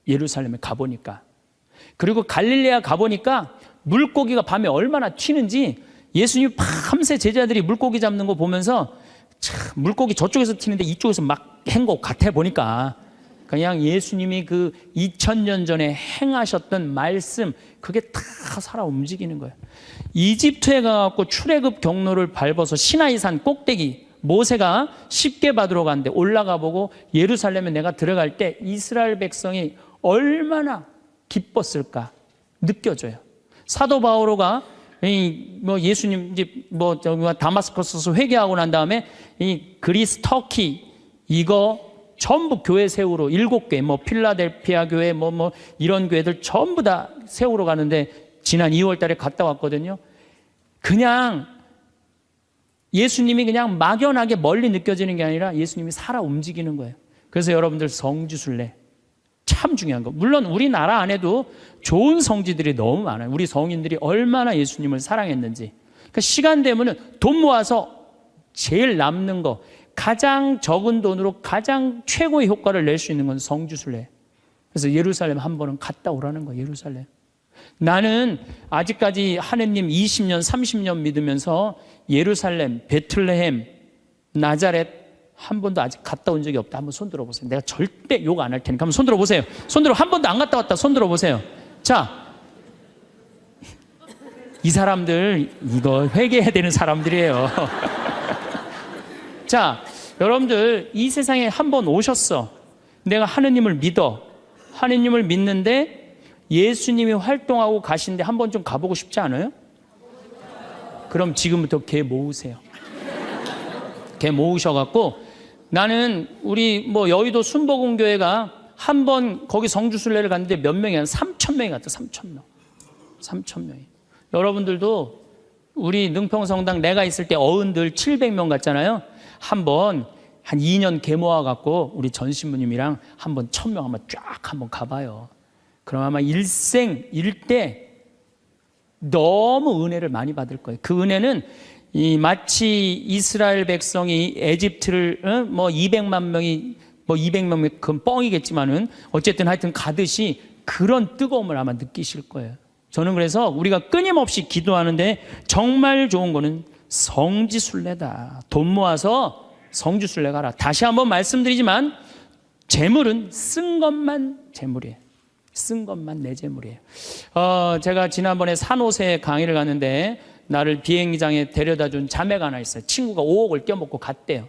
예루살렘에 가보니까. 그리고 갈릴레아 가보니까 물고기가 밤에 얼마나 튀는지, 예수님 밤새 제자들이 물고기 잡는 거 보면서 참, 물고기 저쪽에서 튀는데 이쪽에서 막 한 것 같아 보니까 그냥 예수님이 그 2000년 전에 행하셨던 말씀, 그게 다 살아 움직이는 거예요. 이집트에 가서 출애굽 경로를 밟아서 시나이산 꼭대기, 모세가 십계 받으러 갔는데 올라가 보고 예루살렘에 내가 들어갈 때 이스라엘 백성이 얼마나 기뻤을까 느껴져요. 사도 바오로가 예수님 이제 다마스커스에서 회개하고 난 다음에 이 그리스, 터키 이거 전부 교회 세우러 7개, 필라델피아 교회, 이런 교회들 전부 다 세우러 가는데 지난 2월 달에 갔다 왔거든요. 그냥 예수님이 그냥 막연하게 멀리 느껴지는 게 아니라 예수님이 살아 움직이는 거예요. 그래서 여러분들 성지순례 참 중요한 거. 물론 우리나라 안에도 좋은 성지들이 너무 많아요. 우리 성인들이 얼마나 예수님을 사랑했는지. 그러니까 시간 되면은 돈 모아서 제일 남는 거, 가장 적은 돈으로 가장 최고의 효과를 낼 수 있는 건 성지순례. 그래서 예루살렘 한 번은 갔다 오라는 거예요. 예루살렘. 나는 아직까지 하느님 20년, 30년 믿으면서 예루살렘, 베틀레헴, 나자렛 한 번도 아직 갔다 온 적이 없다. 한번 손 들어보세요. 내가 절대 욕 안 할 테니까 한번 손 들어보세요. 손 들어. 한 번도 안 갔다 왔다. 손 들어보세요. 자, 이 사람들 이거 회개해야 되는 사람들이에요. 자, 여러분들 이 세상에 한 번 오셨어. 내가 하느님을 믿어. 하느님을 믿는데 예수님이 활동하고 가신데 한 번 좀 가보고 싶지 않아요? 그럼 지금부터 개 모으세요. 개 모으셔갖고, 나는 우리 여의도 순복음교회가 한 번 거기 성주순례를 갔는데 몇 명이 한 3,000명이 갔다. 3,000명. 3,000명이. 여러분들도 우리 능평성당 내가 있을 때 어른들 700명 갔잖아요. 한번 한 2년 개 모아갖고 우리 전 신부님이랑 한번 1,000명 한번 쫙 한번 가봐요. 그럼 아마 일대 너무 은혜를 많이 받을 거예요. 그 은혜는 마치 이스라엘 백성이 에집트를 200만 명이 뭐 200명 그건 뻥이겠지만은 어쨌든 하여튼 가듯이 그런 뜨거움을 아마 느끼실 거예요. 저는 그래서 우리가 끊임없이 기도하는데 정말 좋은 거는 성지순례다. 돈 모아서 성지순례 가라. 다시 한번 말씀드리지만 재물은 쓴 것만 재물이에요. 쓴 것만 내 재물이에요. 제가 지난번에 산호세 강의를 갔는데 나를 비행기장에 데려다 준 자매가 하나 있어요. 친구가 5억을 떼어먹고 갔대요.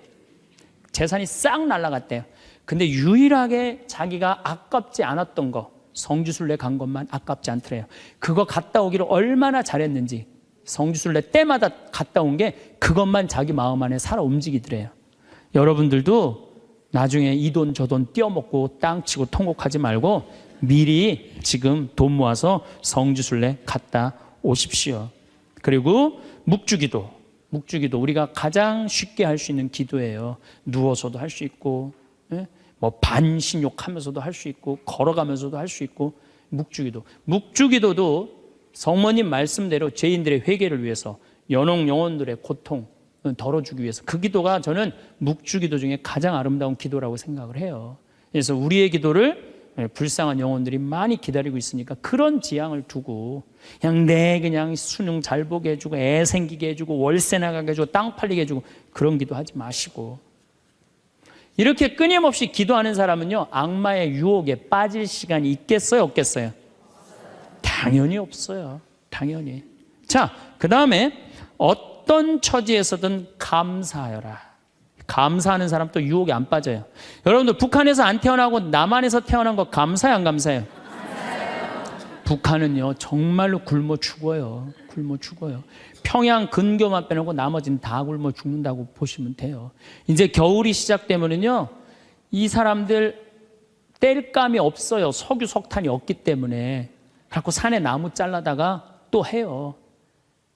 재산이 싹 날아갔대요. 근데 유일하게 자기가 아깝지 않았던 거, 성지순례 간 것만 아깝지 않더래요. 그거 갔다 오기를 얼마나 잘했는지, 성지순례 때마다 갔다 온 게 그것만 자기 마음 안에 살아 움직이더래요. 여러분들도 나중에 이 돈 저 돈 떼어먹고 땅 치고 통곡하지 말고 미리 지금 돈 모아서 성지순례 갔다 오십시오. 그리고 묵주기도 우리가 가장 쉽게 할 수 있는 기도예요. 누워서도 할 수 있고, 뭐 반신욕하면서도 할 수 있고, 걸어가면서도 할 수 있고. 묵주기도도 성모님 말씀대로 죄인들의 회개를 위해서, 연옥 영혼들의 고통 덜어주기 위해서, 그 기도가 저는 묵주기도 중에 가장 아름다운 기도라고 생각을 해요. 그래서 우리의 기도를 불쌍한 영혼들이 많이 기다리고 있으니까 그런 지향을 두고 그냥 수능 잘 보게 해주고 애 생기게 해주고 월세 나가게 해주고 땅 팔리게 해주고 그런 기도하지 마시고, 이렇게 끊임없이 기도하는 사람은요 악마의 유혹에 빠질 시간이 있겠어요 없겠어요? 당연히 없어요. 당연히. 자, 그 다음에 어떤 처지에서든 감사하여라. 감사하는 사람 또 유혹에 안 빠져요. 여러분들 북한에서 안 태어나고 남한에서 태어난 거 감사해요 안 감사해요? 북한은요 정말로 굶어 죽어요. 평양 근교만 빼놓고 나머지는 다 굶어 죽는다고 보시면 돼요. 이제 겨울이 시작되면은요 이 사람들 땔감이 없어요. 석유 석탄이 없기 때문에. 갖고 산에 나무 잘라다가 또 해요.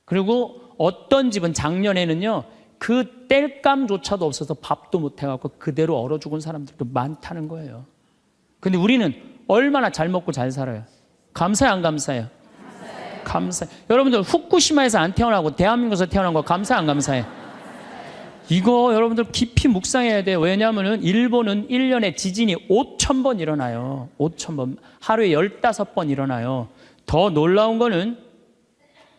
그리고 어떤 집은 작년에는요 그 땔감조차도 없어서 밥도 못 해갖고 그대로 얼어 죽은 사람들도 많다는 거예요. 근데 우리는 얼마나 잘 먹고 잘 살아요. 감사해요 안 감사해요? 감사해요. 여러분들 후쿠시마에서 안 태어나고 대한민국에서 태어난 거 감사해 안 감사해? 이거 여러분들 깊이 묵상해야 돼요. 왜냐하면 일본은 1년에 지진이 5,000번 일어나요. 5,000번. 하루에 15번 일어나요. 더 놀라운 거는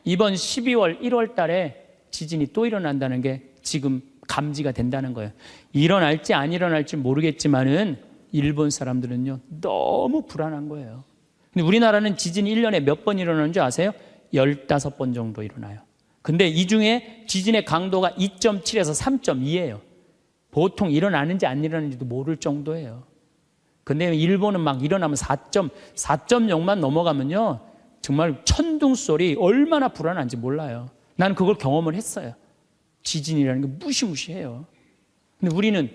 이번 12월 1월 달에 지진이 또 일어난다는 게 지금 감지가 된다는 거예요. 일어날지 안 일어날지 모르겠지만은 일본 사람들은요 너무 불안한 거예요. 근데 우리나라는 지진이 1년에 몇 번 일어나는 줄 아세요? 15번 정도 일어나요. 근데 이 중에 지진의 강도가 2.7에서 3.2예요. 보통 일어나는지 안 일어나는지도 모를 정도예요. 근데 일본은 막 일어나면 4.0만 넘어가면요 정말 천둥 소리 얼마나 불안한지 몰라요. 나는 그걸 경험을 했어요. 지진이라는 게 무시무시해요. 근데 우리는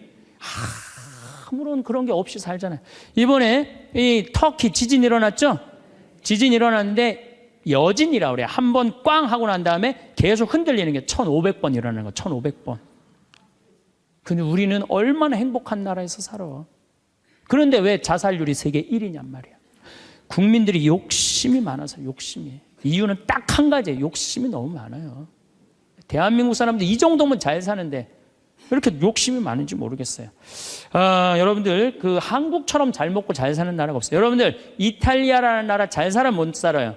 아무런 그런 게 없이 살잖아요. 이번에 이 터키 지진 일어났죠? 지진 일어났는데 여진이라고 그래요. 한 번 꽝 하고 난 다음에 계속 흔들리는 게 1,500번 일어나는 거. 1,500번. 근데 우리는 얼마나 행복한 나라에서 살아. 그런데 왜 자살률이 세계 1위냔 말이야. 국민들이 욕심이 많아서. 욕심이. 이유는 딱 한 가지예요. 욕심이 너무 많아요. 대한민국 사람들 이 정도면 잘 사는데 왜 이렇게 욕심이 많은지 모르겠어요. 여러분들 그 한국처럼 잘 먹고 잘 사는 나라가 없어요. 여러분들 이탈리아라는 나라 잘 살아 못 살아요?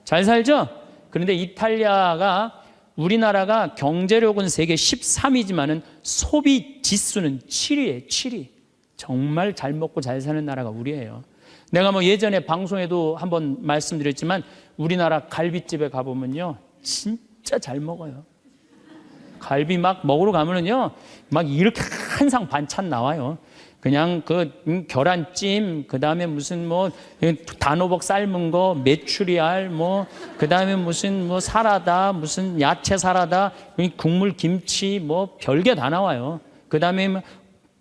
잘 살죠? 그런데 이탈리아가 우리나라가 경제력은 세계 13위지만은 소비 지수는 7위예요. 7위. 정말 잘 먹고 잘 사는 나라가 우리예요. 내가 뭐 예전에 방송에도 한번 말씀드렸지만 우리나라 갈비집에 가보면요 진짜 잘 먹어요. 갈비 막 먹으러 가면은요 막 이렇게 한 상 반찬 나와요. 그냥 그 계란찜, 그 다음에 무슨 뭐 단호박 삶은 거, 메추리알, 뭐 그 다음에 무슨 뭐 사라다, 무슨 야채 사라다, 국물 김치, 뭐 별게 다 나와요. 그 다음에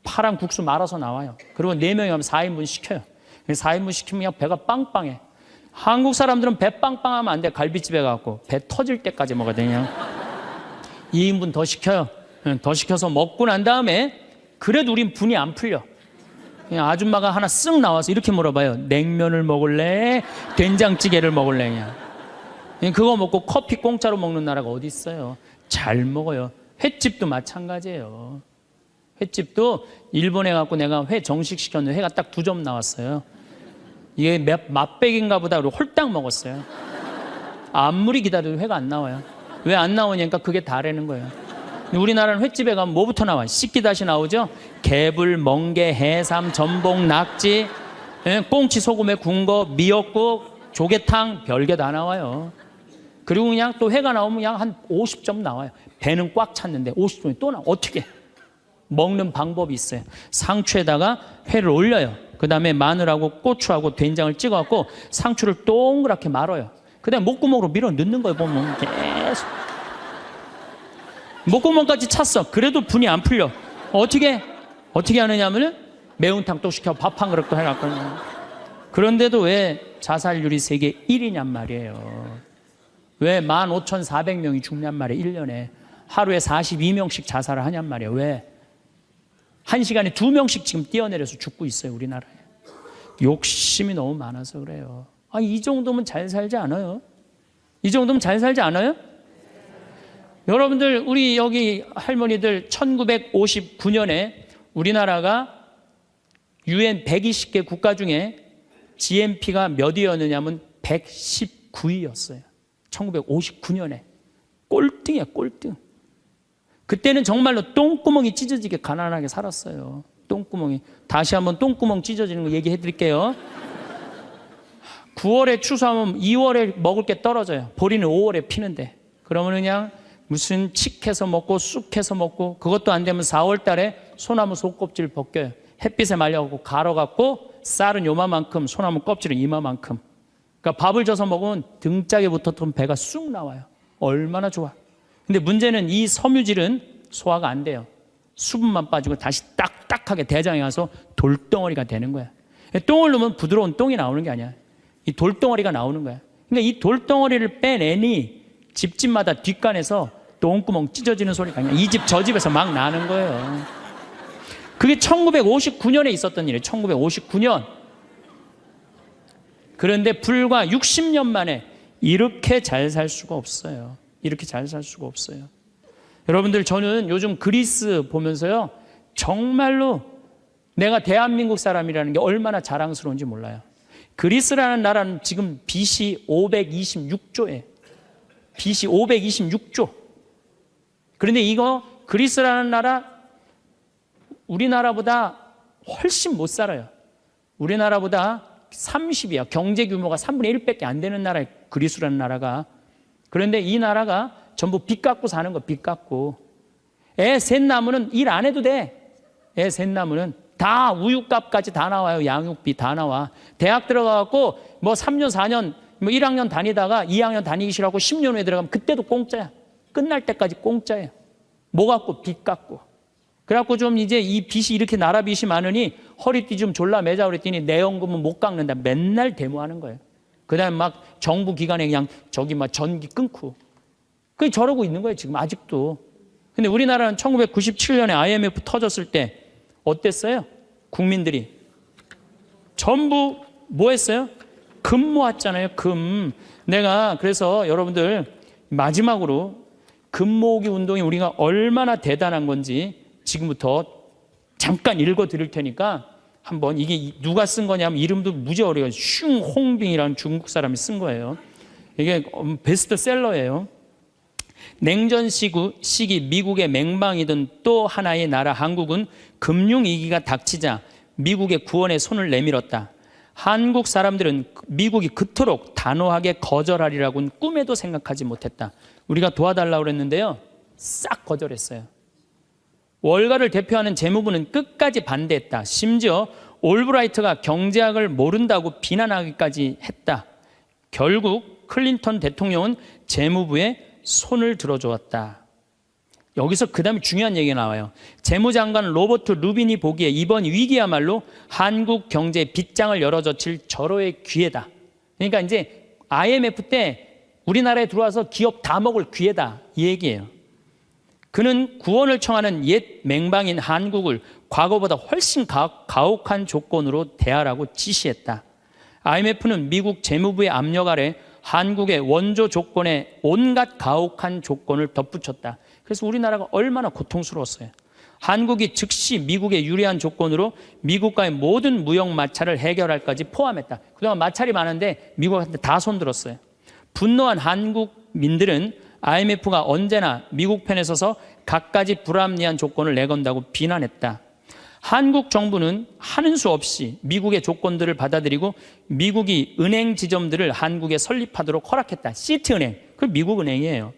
파란 국수 말아서 나와요. 그리고 4명이 하면 4인분 시켜요. 4인분 시키면 그냥 배가 빵빵해. 한국 사람들은 배 빵빵하면 안 돼. 갈비집에 가고 배 터질 때까지 먹어야 되냐. 2인분 더 시켜요. 더 시켜서 먹고 난 다음에 그래도 우린 분이 안 풀려. 그냥 아줌마가 하나 쓱 나와서 이렇게 물어봐요. 냉면을 먹을래? 된장찌개를 먹을래? 그냥 그거 먹고 커피 공짜로 먹는 나라가 어디 있어요. 잘 먹어요. 횟집도 마찬가지예요. 횟집도 일본에 갖고 내가 회 정식 시켰는데 회가 딱 2점 나왔어요. 이게 맛백인가 보다 그러고 홀딱 먹었어요. 아무리 기다려도 회가 안 나와요. 왜 안 나오냐니까 그게 다라는 거예요. 우리나라는 횟집에 가면 뭐부터 나와요? 씻기다시 나오죠? 개불, 멍게, 해삼, 전복, 낙지, 꽁치 소금에 구운 거, 미역국, 조개탕, 별게 다 나와요. 그리고 그냥 또 회가 나오면 그냥 한 50점 나와요. 배는 꽉 찼는데 50점이 또 나와. 어떻게? 먹는 방법이 있어요. 상추에다가 회를 올려요. 그 다음에 마늘하고 고추하고 된장을 찍어갖고 상추를 동그랗게 말아요. 그 다음에 목구멍으로 밀어 넣는 거예요. 보면 계속 목구멍까지 찼어. 그래도 분이 안 풀려. 어떻게 하느냐면은 매운탕 또 시켜 밥 한 그릇 또 해갖고. 그런데도 왜 자살률이 세계 1위냔 말이에요. 왜 15,400명이 죽냔 말이에요. 1년에 하루에 42명씩 자살을 하냔 말이에요. 왜? 1시간에 2명씩 지금 뛰어내려서 죽고 있어요. 우리나라에. 욕심이 너무 많아서 그래요. 이 정도면 잘 살지 않아요? 이 정도면 잘 살지 않아요? 여러분들, 우리 여기 할머니들 1959년에 우리나라가 UN 120개 국가 중에 GNP가 몇 위였느냐면 119위였어요. 1959년에. 꼴등이야, 꼴등. 그때는 정말로 똥구멍이 찢어지게 가난하게 살았어요. 똥구멍이. 다시 한번 똥구멍 찢어지는 거 얘기해 드릴게요. 9월에 추수하면 2월에 먹을 게 떨어져요. 보리는 5월에 피는데. 그러면 그냥 무슨 칡해서 먹고 쑥해서 먹고, 그것도 안 되면 4월 달에 소나무 속껍질 벗겨요. 햇빛에 말려갖고 갈아갖고 쌀은 요만큼, 소나무 껍질은 이만큼. 그러니까 밥을 져서 먹으면 등짝에 붙었던 배가 쑥 나와요. 얼마나 좋아. 근데 문제는 이 섬유질은 소화가 안 돼요. 수분만 빠지고 다시 딱딱하게 대장에 가서 돌덩어리가 되는 거야. 똥을 넣으면 부드러운 똥이 나오는 게 아니야. 이 돌덩어리가 나오는 거야. 그러니까 이 돌덩어리를 빼내니 집집마다 뒷간에서 똥구멍 찢어지는 소리가 그냥 이 집 저 집에서 막 나는 거예요. 그게 1959년에 있었던 일이에요. 1959년. 그런데 불과 60년 만에 이렇게 잘 살 수가 없어요. 이렇게 잘 살 수가 없어요. 여러분들, 저는 요즘 그리스 보면서요, 정말로 내가 대한민국 사람이라는 게 얼마나 자랑스러운지 몰라요. 그리스라는 나라는 지금 BC 526조에 BC 526조. 그런데 이거 그리스라는 나라 우리나라보다 훨씬 못 살아요. 우리나라보다 30이야. 경제 규모가 3분의 1밖에 안 되는 나라예요. 그리스라는 나라가. 그런데 이 나라가 전부 빚 갖고 사는 거, 빚 갖고. 애 셋 낳으면 일 안 해도 돼. 애 셋 낳으면 다 우유값까지 다 나와요. 양육비 다 나와. 대학 들어가갖고 뭐 3년, 4년, 뭐 1학년 다니다가 2학년 다니기 싫어하고 10년 후에 들어가면 그때도 공짜야. 끝날 때까지 공짜예요. 뭐 갖고? 빚 갖고. 그래갖고 좀 이제 이 빚이 이렇게 나라 빚이 많으니 허리띠 좀 졸라 매자 그랬더니 내 연금은 못 깎는다. 맨날 데모하는 거예요. 그 다음에 막 정부 기관에 그냥 저기 막 전기 끊고. 그게 저러고 있는 거예요. 지금 아직도. 근데 우리나라는 1997년에 IMF 터졌을 때 어땠어요? 국민들이 전부 뭐 했어요? 금 모았잖아요. 금. 내가 그래서 여러분들 마지막으로 금 모으기 운동이 우리가 얼마나 대단한 건지 지금부터 잠깐 읽어 드릴 테니까 한번, 이게 누가 쓴 거냐면 이름도 무지 어려워요. 슝홍빙이라는 중국 사람이 쓴 거예요. 이게 베스트셀러예요. 냉전 시기 미국의 맹방이던 또 하나의 나라 한국은 금융위기가 닥치자 미국의 구원에 손을 내밀었다. 한국 사람들은 미국이 그토록 단호하게 거절하리라고는 꿈에도 생각하지 못했다. 우리가 도와달라고 그랬는데요, 싹 거절했어요. 월가를 대표하는 재무부는 끝까지 반대했다. 심지어 올브라이트가 경제학을 모른다고 비난하기까지 했다. 결국 클린턴 대통령은 재무부에 손을 들어주었다. 여기서 그 다음에 중요한 얘기가 나와요. 재무장관 로버트 루빈이 보기에 이번 위기야말로 한국 경제의 빗장을 열어젖힐 절호의 기회다. 그러니까 이제 IMF 때 우리나라에 들어와서 기업 다 먹을 기회다, 이 얘기예요. 그는 구원을 청하는 옛 맹방인 한국을 과거보다 훨씬 가혹한 조건으로 대하라고 지시했다. IMF는 미국 재무부의 압력 아래 한국의 원조 조건에 온갖 가혹한 조건을 덧붙였다. 그래서 우리나라가 얼마나 고통스러웠어요. 한국이 즉시 미국에 유리한 조건으로 미국과의 모든 무역 마찰을 해결할까지 포함했다. 그동안 마찰이 많은데 미국한테 다 손들었어요. 분노한 한국민들은 IMF가 언제나 미국 편에 서서 갖가지 불합리한 조건을 내건다고 비난했다. 한국 정부는 하는 수 없이 미국의 조건들을 받아들이고 미국이 은행 지점들을 한국에 설립하도록 허락했다. 시티은행, 그 미국 은행이에요.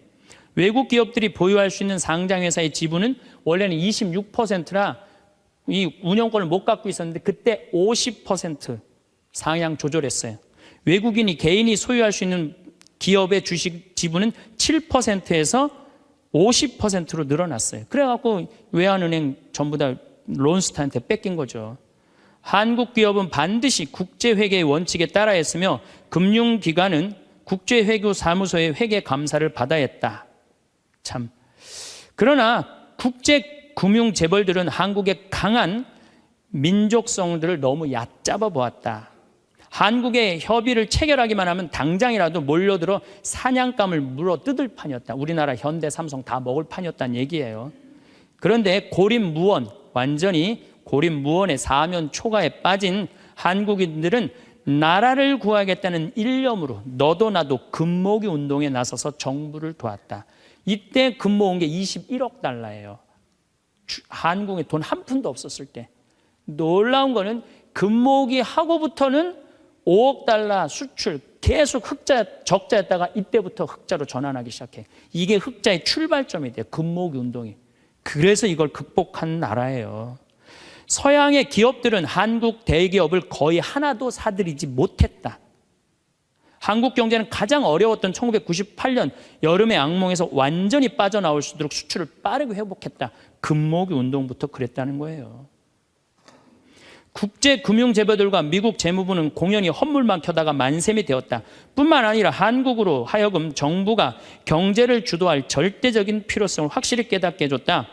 외국 기업들이 보유할 수 있는 상장회사의 지분은 원래는 26%라 이 운영권을 못 갖고 있었는데 그때 50% 상향 조절했어요. 외국인이 개인이 소유할 수 있는 기업의 주식 지분은 7%에서 50%로 늘어났어요. 그래갖고 외환은행 전부 다 론스타한테 뺏긴 거죠. 한국 기업은 반드시 국제회계의 원칙에 따라 했으며 금융기관은 국제회계사무소의 회계 감사를 받아야 했다. 참. 그러나 국제금융재벌들은 한국의 강한 민족성들을 너무 얕잡아 보았다. 한국의 협의를 체결하기만 하면 당장이라도 몰려들어 사냥감을 물어 뜯을 판이었다. 우리나라 현대, 삼성 다 먹을 판이었다는 얘기예요. 그런데 고립무원, 완전히 고립무원의 사면 초가에 빠진 한국인들은 나라를 구하겠다는 일념으로 너도 나도 금모기 운동에 나서서 정부를 도왔다. 이때 금모은 게 21억 달러예요. 한국에 돈 한 푼도 없었을 때. 놀라운 거는 금모기 하고부터는 5억 달러 수출 계속 적자였다가 이때부터 흑자로 전환하기 시작해. 이게 흑자의 출발점이 돼요. 금모기 운동이. 그래서 이걸 극복한 나라예요. 서양의 기업들은 한국 대기업을 거의 하나도 사들이지 못했다. 한국 경제는 가장 어려웠던 1998년 여름의 악몽에서 완전히 빠져나올 수 있도록 수출을 빠르게 회복했다. 금모기 운동부터 그랬다는 거예요. 국제금융재벌들과 미국 재무부는 공연히 헛물만 켜다가 만셈이 되었다. 뿐만 아니라 한국으로 하여금 정부가 경제를 주도할 절대적인 필요성을 확실히 깨닫게 해줬다.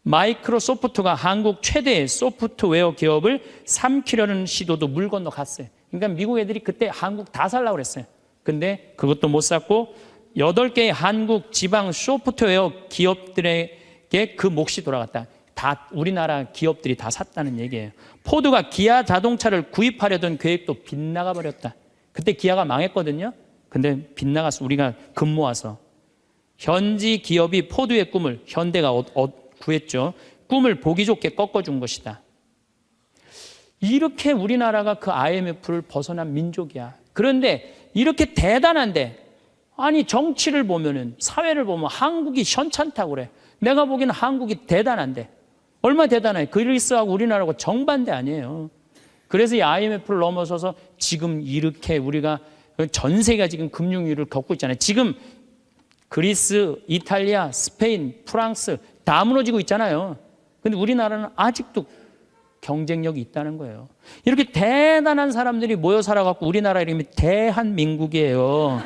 마이크로소프트가 한국 최대의 소프트웨어 기업을 삼키려는 시도도 물 건너 갔어요. 그러니까 미국 애들이 그때 한국 다 살라고 그랬어요. 근데 그것도 못 샀고 8개의 한국 지방 소프트웨어 기업들에게 그 몫이 돌아갔다. 다 우리나라 기업들이 다 샀다는 얘기예요. 포드가 기아 자동차를 구입하려던 계획도 빗나가 버렸다. 그때 기아가 망했거든요. 근데 빗나가서 우리가 금 모아서 현지 기업이 포드의 꿈을 현대가 구했죠. 꿈을 보기 좋게 꺾어준 것이다. 이렇게 우리나라가 그 IMF를 벗어난 민족이야. 그런데 이렇게 대단한데 아니 정치를 보면은 사회를 보면 한국이 현찮다고 그래. 내가 보기에는 한국이 대단한데 얼마나 대단해. 그리스하고 우리나라하고 정반대 아니에요. 그래서 이 IMF를 넘어서서 지금 이렇게 우리가 전 세계가 지금 금융위기를 겪고 있잖아요. 지금 그리스, 이탈리아, 스페인, 프랑스 다 무너지고 있잖아요. 근데 우리나라는 아직도 경쟁력이 있다는 거예요. 이렇게 대단한 사람들이 모여 살아갖고 우리나라 이름이 대한민국이에요.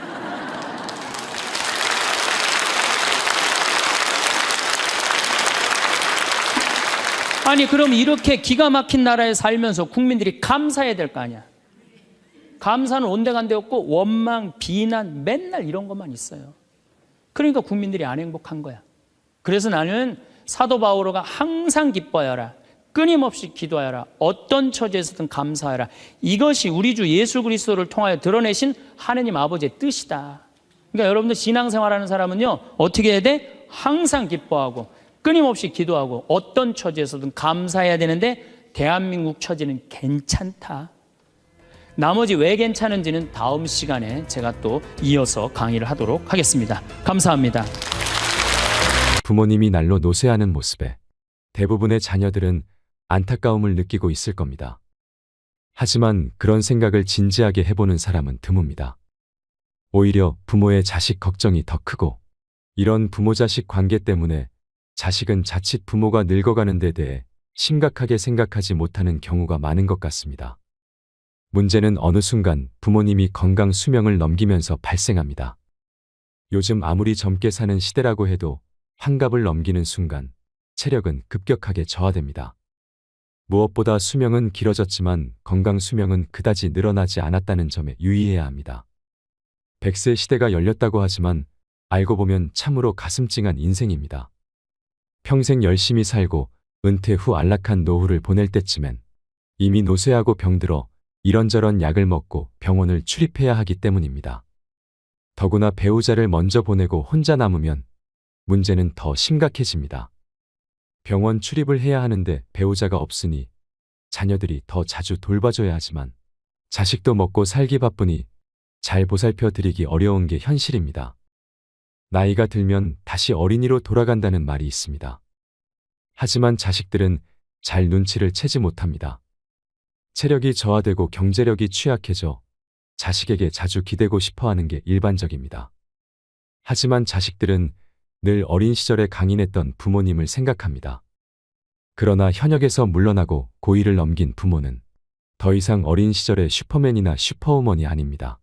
아니 그럼 이렇게 기가 막힌 나라에 살면서 국민들이 감사해야 될 거 아니야. 감사는 온데간데 없고 원망, 비난 맨날 이런 것만 있어요. 그러니까 국민들이 안 행복한 거야. 그래서 나는 사도 바오로가 항상 기뻐하여라. 끊임없이 기도하여라. 어떤 처지에서든 감사하여라. 이것이 우리 주 예수 그리스도를 통하여 드러내신 하느님 아버지의 뜻이다. 그러니까 여러분들 신앙생활하는 사람은요. 어떻게 해야 돼? 항상 기뻐하고 끊임없이 기도하고 어떤 처지에서든 감사해야 되는데 대한민국 처지는 괜찮다. 나머지 왜 괜찮은지는 다음 시간에 제가 또 이어서 강의를 하도록 하겠습니다. 감사합니다. 부모님이 날로 노쇠하는 모습에 대부분의 자녀들은 안타까움을 느끼고 있을 겁니다. 하지만 그런 생각을 진지하게 해보는 사람은 드뭅니다. 오히려 부모의 자식 걱정이 더 크고 이런 부모-자식 관계 때문에 자식은 자칫 부모가 늙어가는 데 대해 심각하게 생각하지 못하는 경우가 많은 것 같습니다. 문제는 어느 순간 부모님이 건강 수명을 넘기면서 발생합니다. 요즘 아무리 젊게 사는 시대라고 해도 환갑을 넘기는 순간 체력은 급격하게 저하됩니다. 무엇보다 수명은 길어졌지만 건강 수명은 그다지 늘어나지 않았다는 점에 유의해야 합니다. 100세 시대가 열렸다고 하지만 알고 보면 참으로 가슴 찡한 인생입니다. 평생 열심히 살고 은퇴 후 안락한 노후를 보낼 때쯤엔 이미 노쇠하고 병들어 이런저런 약을 먹고 병원을 출입해야 하기 때문입니다. 더구나 배우자를 먼저 보내고 혼자 남으면 문제는 더 심각해집니다. 병원 출입을 해야 하는데 배우자가 없으니 자녀들이 더 자주 돌봐줘야 하지만 자식도 먹고 살기 바쁘니 잘 보살펴 드리기 어려운 게 현실입니다. 나이가 들면 다시 어린이로 돌아간다는 말이 있습니다. 하지만 자식들은 잘 눈치를 채지 못합니다. 체력이 저하되고 경제력이 취약해져 자식에게 자주 기대고 싶어 하는 게 일반적입니다. 하지만 자식들은 늘 어린 시절에 강인했던 부모님을 생각합니다. 그러나 현역에서 물러나고 고위를 넘긴 부모는 더 이상 어린 시절의 슈퍼맨이나 슈퍼우먼이 아닙니다.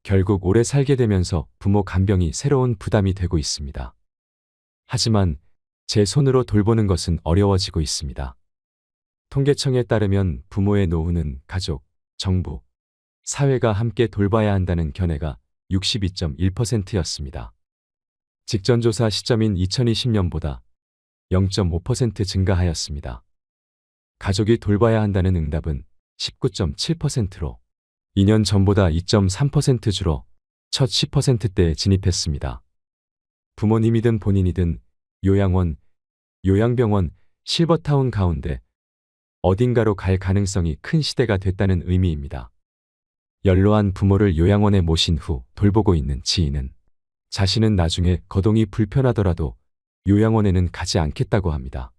결국 오래 살게 되면서 부모 간병이 새로운 부담이 되고 있습니다. 하지만 제 손으로 돌보는 것은 어려워지고 있습니다. 통계청에 따르면 부모의 노후는 가족, 정부, 사회가 함께 돌봐야 한다는 견해가 62.1%였습니다. 직전 조사 시점인 2020년보다 0.5% 증가하였습니다. 가족이 돌봐야 한다는 응답은 19.7%로 2년 전보다 2.3% 줄어 첫 10%대에 진입했습니다. 부모님이든 본인이든 요양원, 요양병원, 실버타운 가운데 어딘가로 갈 가능성이 큰 시대가 됐다는 의미입니다. 연로한 부모를 요양원에 모신 후 돌보고 있는 지인은 자신은 나중에 거동이 불편하더라도 요양원에는 가지 않겠다고 합니다.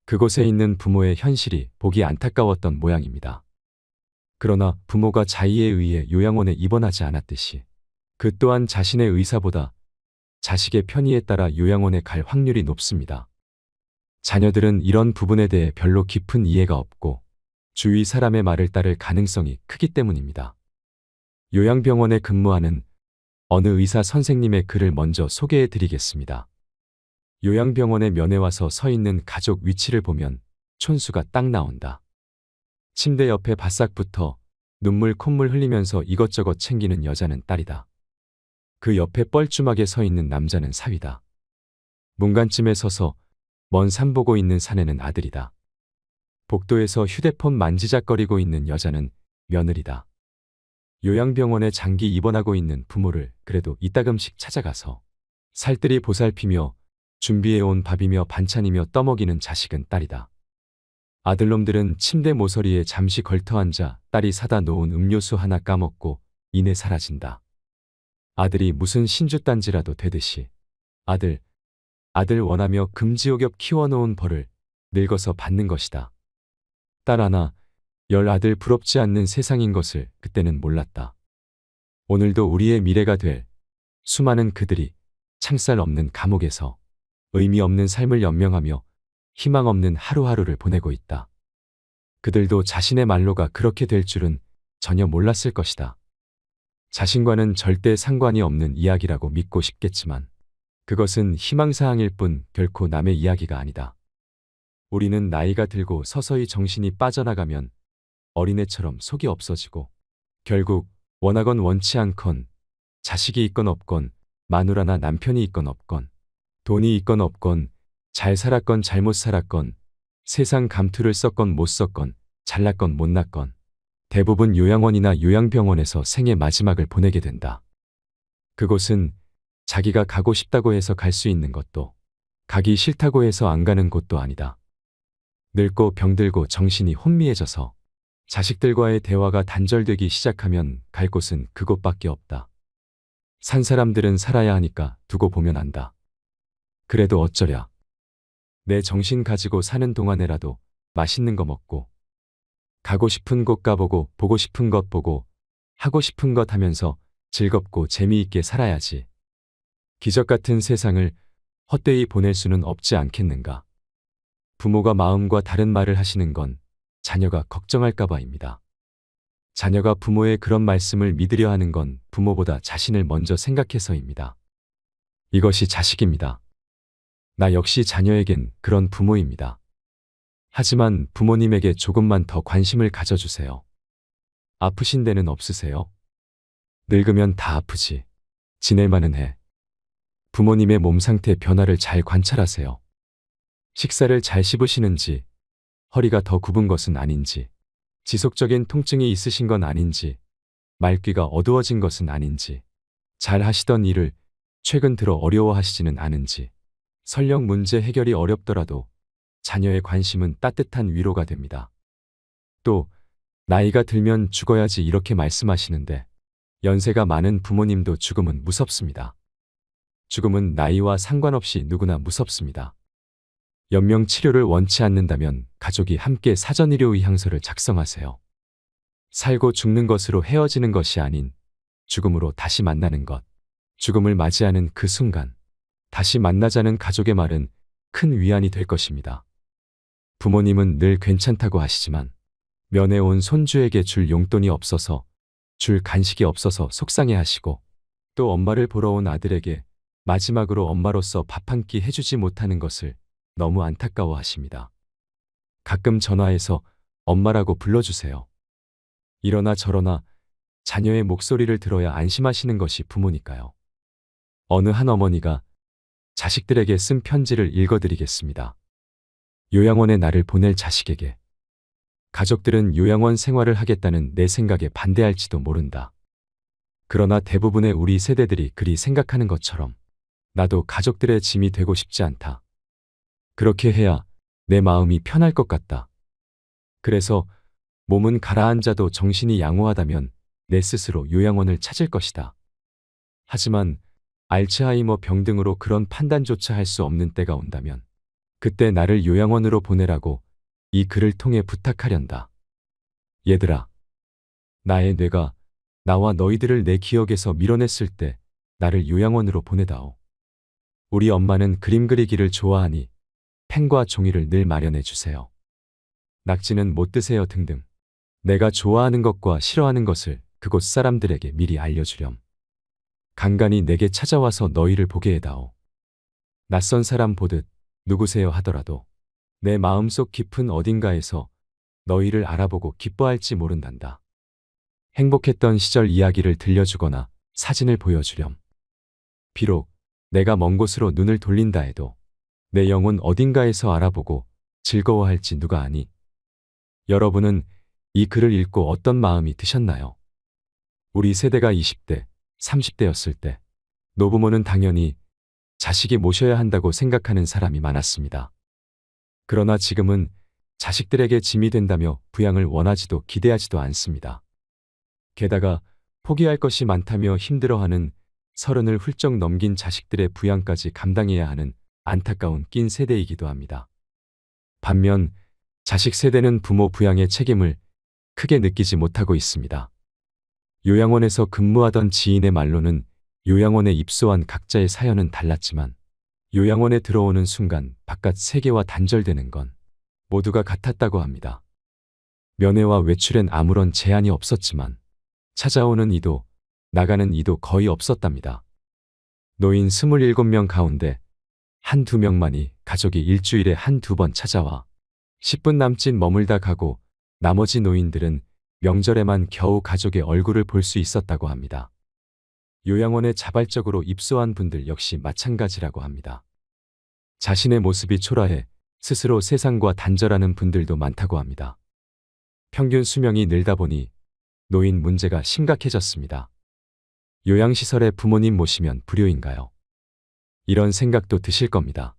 그곳에 있는 부모의 현실이 보기 안타까웠던 모양입니다. 그러나 부모가 자의에 의해 요양원에 입원하지 않았듯이 그 또한 자신의 의사보다 자식의 편의에 따라 요양원에 갈 확률이 높습니다. 자녀들은 이런 부분에 대해 별로 깊은 이해가 없고 주위 사람의 말을 따를 가능성이 크기 때문입니다. 요양병원에 근무하는 어느 의사 선생님의 글을 먼저 소개해 드리겠습니다. 요양병원에 면회 와서 서 있는 가족 위치를 보면 촌수가 딱 나온다. 침대 옆에 바싹붙어 눈물 콧물 흘리면서 이것저것 챙기는 여자는 딸이다. 그 옆에 뻘쭘하게 서 있는 남자는 사위다. 문간쯤에 서서 먼 산 보고 있는 사내는 아들이다. 복도에서 휴대폰 만지작거리고 있는 여자는 며느리다. 요양병원에 장기 입원하고 있는 부모를 그래도 이따금씩 찾아가서 살뜰히 보살피며 준비해온 밥이며 반찬이며 떠먹이는 자식은 딸이다. 아들놈들은 침대 모서리에 잠시 걸터앉아 딸이 사다 놓은 음료수 하나 까먹고 이내 사라진다. 아들이 무슨 신주딴지라도 되듯이 아들 원하며 금지옥엽 키워놓은 벌을 늙어서 받는 것이다. 딸 하나, 10 아들 부럽지 않는 세상인 것을 그때는 몰랐다. 오늘도 우리의 미래가 될 수많은 그들이 창살 없는 감옥에서 의미 없는 삶을 연명하며 희망 없는 하루하루를 보내고 있다. 그들도 자신의 말로가 그렇게 될 줄은 전혀 몰랐을 것이다. 자신과는 절대 상관이 없는 이야기라고 믿고 싶겠지만 그것은 희망사항일 뿐 결코 남의 이야기가 아니다. 우리는 나이가 들고 서서히 정신이 빠져나가면 어린애처럼 속이 없어지고 결국 원하건 원치 않건 자식이 있건 없건 마누라나 남편이 있건 없건 돈이 있건 없건 잘 살았건 잘못 살았건 세상 감투를 썼건 못 썼건 잘났건 못났건 대부분 요양원이나 요양병원에서 생의 마지막을 보내게 된다. 그곳은 자기가 가고 싶다고 해서 갈 수 있는 것도 가기 싫다고 해서 안 가는 곳도 아니다. 늙고 병들고 정신이 혼미해져서 자식들과의 대화가 단절되기 시작하면 갈 곳은 그곳밖에 없다. 산 사람들은 살아야 하니까 두고 보면 안다. 그래도 어쩌랴. 내 정신 가지고 사는 동안에라도 맛있는 거 먹고 가고 싶은 곳 가보고 보고 싶은 것 보고 하고 싶은 것 하면서 즐겁고 재미있게 살아야지. 기적 같은 세상을 헛되이 보낼 수는 없지 않겠는가. 부모가 마음과 다른 말을 하시는 건 자녀가 걱정할까 봐입니다. 자녀가 부모의 그런 말씀을 믿으려 하는 건 부모보다 자신을 먼저 생각해서입니다. 이것이 자식입니다. 나 역시 자녀에겐 그런 부모입니다. 하지만 부모님에게 조금만 더 관심을 가져주세요. 아프신 데는 없으세요? 늙으면 다 아프지. 지낼만은 해. 부모님의 몸 상태 변화를 잘 관찰하세요. 식사를 잘 씹으시는지, 허리가 더 굽은 것은 아닌지, 지속적인 통증이 있으신 건 아닌지, 말귀가 어두워진 것은 아닌지, 잘 하시던 일을 최근 들어 어려워하시지는 않은지, 설령 문제 해결이 어렵더라도 자녀의 관심은 따뜻한 위로가 됩니다. 또 나이가 들면 죽어야지 이렇게 말씀하시는데 연세가 많은 부모님도 죽음은 무섭습니다. 죽음은 나이와 상관없이 누구나 무섭습니다. 연명 치료를 원치 않는다면 가족이 함께 사전의료의향서를 작성하세요. 살고 죽는 것으로 헤어지는 것이 아닌 죽음으로 다시 만나는 것, 죽음을 맞이하는 그 순간, 다시 만나자는 가족의 말은 큰 위안이 될 것입니다. 부모님은 늘 괜찮다고 하시지만 면회 온 손주에게 줄 용돈이 없어서, 줄 간식이 없어서 속상해 하시고, 또 엄마를 보러 온 아들에게 마지막으로 엄마로서 밥 한 끼 해주지 못하는 것을 너무 안타까워 하십니다. 가끔 전화해서 엄마라고 불러주세요. 이러나 저러나 자녀의 목소리를 들어야 안심하시는 것이 부모니까요. 어느 한 어머니가 자식들에게 쓴 편지를 읽어드리겠습니다. 요양원에 나를 보낼 자식에게. 가족들은 요양원 생활을 하겠다는 내 생각에 반대할지도 모른다. 그러나 대부분의 우리 세대들이 그리 생각하는 것처럼 나도 가족들의 짐이 되고 싶지 않다. 그렇게 해야 내 마음이 편할 것 같다. 그래서 몸은 가라앉아도 정신이 양호하다면 내 스스로 요양원을 찾을 것이다. 하지만 알츠하이머 병 등으로 그런 판단조차 할 수 없는 때가 온다면 그때 나를 요양원으로 보내라고 이 글을 통해 부탁하련다. 얘들아, 나의 뇌가 나와 너희들을 내 기억에서 밀어냈을 때 나를 요양원으로 보내다오. 우리 엄마는 그림 그리기를 좋아하니 펜과 종이를 늘 마련해 주세요. 낙지는 못 드세요 등등. 내가 좋아하는 것과 싫어하는 것을 그곳 사람들에게 미리 알려주렴. 간간히 내게 찾아와서 너희를 보게 해다오. 낯선 사람 보듯 누구세요 하더라도 내 마음속 깊은 어딘가에서 너희를 알아보고 기뻐할지 모른단다. 행복했던 시절 이야기를 들려주거나 사진을 보여주렴. 비록 내가 먼 곳으로 눈을 돌린다 해도 내 영혼 어딘가에서 알아보고 즐거워할지 누가 아니. 여러분은 이 글을 읽고 어떤 마음이 드셨나요? 우리 세대가 20대, 30대였을 때 노부모는 당연히 자식이 모셔야 한다고 생각하는 사람이 많았습니다. 그러나 지금은 자식들에게 짐이 된다며 부양을 원하지도 기대하지도 않습니다. 게다가 포기할 것이 많다며 힘들어하는 30을 훌쩍 넘긴 자식들의 부양까지 감당해야 하는 안타까운 낀 세대이기도 합니다. 반면 자식 세대는 부모 부양의 책임을 크게 느끼지 못하고 있습니다. 요양원에서 근무하던 지인의 말로는 요양원에 입소한 각자의 사연은 달랐지만 요양원에 들어오는 순간 바깥 세계와 단절되는 건 모두가 같았다고 합니다. 면회와 외출엔 아무런 제한이 없었지만 찾아오는 이도 나가는 이도 거의 없었답니다. 노인 27명 가운데 한두 명만이 가족이 일주일에 한두 번 찾아와 10분 남짓 머물다 가고 나머지 노인들은 명절에만 겨우 가족의 얼굴을 볼 수 있었다고 합니다. 요양원에 자발적으로 입소한 분들 역시 마찬가지라고 합니다. 자신의 모습이 초라해 스스로 세상과 단절하는 분들도 많다고 합니다. 평균 수명이 늘다 보니 노인 문제가 심각해졌습니다. 요양시설에 부모님 모시면 불효인가요? 이런 생각도 드실 겁니다.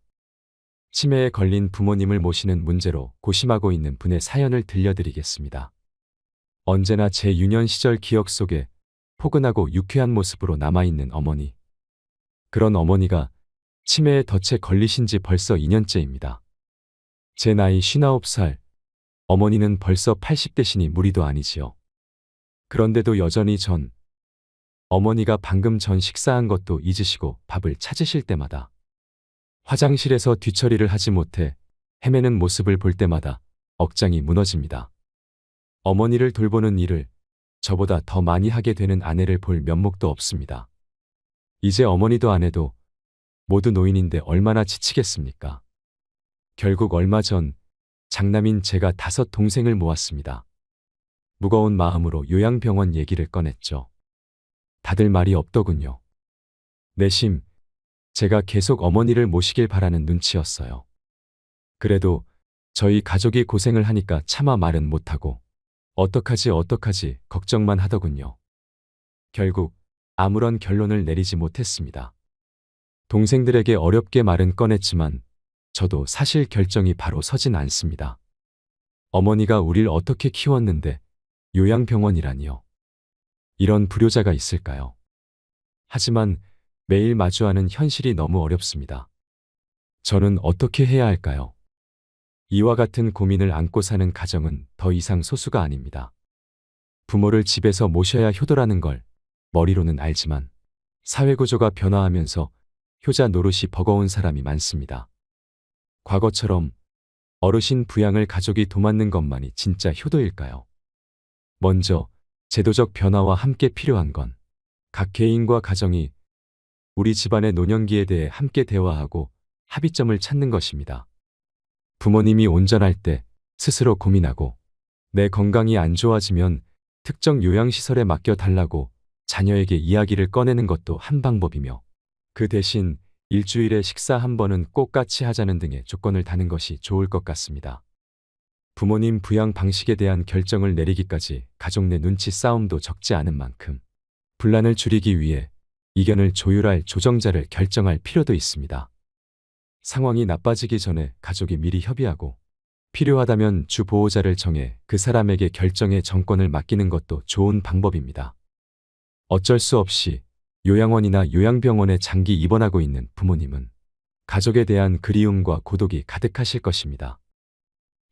치매에 걸린 부모님을 모시는 문제로 고심하고 있는 분의 사연을 들려드리겠습니다. 언제나 제 유년 시절 기억 속에 포근하고 유쾌한 모습으로 남아있는 어머니. 그런 어머니가 치매에 덫에 걸리신 지 벌써 2년째입니다. 제 나이 59살, 어머니는 벌써 80대시니 무리도 아니지요. 그런데도 여전히 어머니가 방금 전 식사한 것도 잊으시고 밥을 찾으실 때마다 화장실에서 뒤처리를 하지 못해 헤매는 모습을 볼 때마다 억장이 무너집니다. 어머니를 돌보는 일을 저보다 더 많이 하게 되는 아내를 볼 면목도 없습니다. 이제 어머니도 아내도 모두 노인인데 얼마나 지치겠습니까? 결국 얼마 전 장남인 제가 5 동생을 모았습니다. 무거운 마음으로 요양병원 얘기를 꺼냈죠. 다들 말이 없더군요. 내심 제가 계속 어머니를 모시길 바라는 눈치였어요. 그래도 저희 가족이 고생을 하니까 차마 말은 못하고 어떡하지 걱정만 하더군요. 결국 아무런 결론을 내리지 못했습니다. 동생들에게 어렵게 말은 꺼냈지만 저도 사실 결정이 바로 서진 않습니다. 어머니가 우릴 어떻게 키웠는데 요양병원이라니요. 이런 불효자가 있을까요? 하지만 매일 마주하는 현실이 너무 어렵습니다. 저는 어떻게 해야 할까요? 이와 같은 고민을 안고 사는 가정은 더 이상 소수가 아닙니다. 부모를 집에서 모셔야 효도라는 걸 머리로는 알지만 사회구조가 변화하면서 효자 노릇이 버거운 사람이 많습니다. 과거처럼 어르신 부양을 가족이 도맡는 것만이 진짜 효도일까요? 먼저 제도적 변화와 함께 필요한 건 각 개인과 가정이 우리 집안의 노년기에 대해 함께 대화하고 합의점을 찾는 것입니다. 부모님이 온전할 때 스스로 고민하고 내 건강이 안 좋아지면 특정 요양시설에 맡겨달라고 자녀에게 이야기를 꺼내는 것도 한 방법이며 그 대신 일주일에 식사 한 번은 꼭 같이 하자는 등의 조건을 다는 것이 좋을 것 같습니다. 부모님 부양 방식에 대한 결정을 내리기까지 가족 내 눈치 싸움도 적지 않은 만큼 분란을 줄이기 위해 이견을 조율할 조정자를 결정할 필요도 있습니다. 상황이 나빠지기 전에 가족이 미리 협의하고 필요하다면 주 보호자를 정해 그 사람에게 결정의 정권을 맡기는 것도 좋은 방법입니다. 어쩔 수 없이 요양원이나 요양병원에 장기 입원하고 있는 부모님은 가족에 대한 그리움과 고독이 가득하실 것입니다.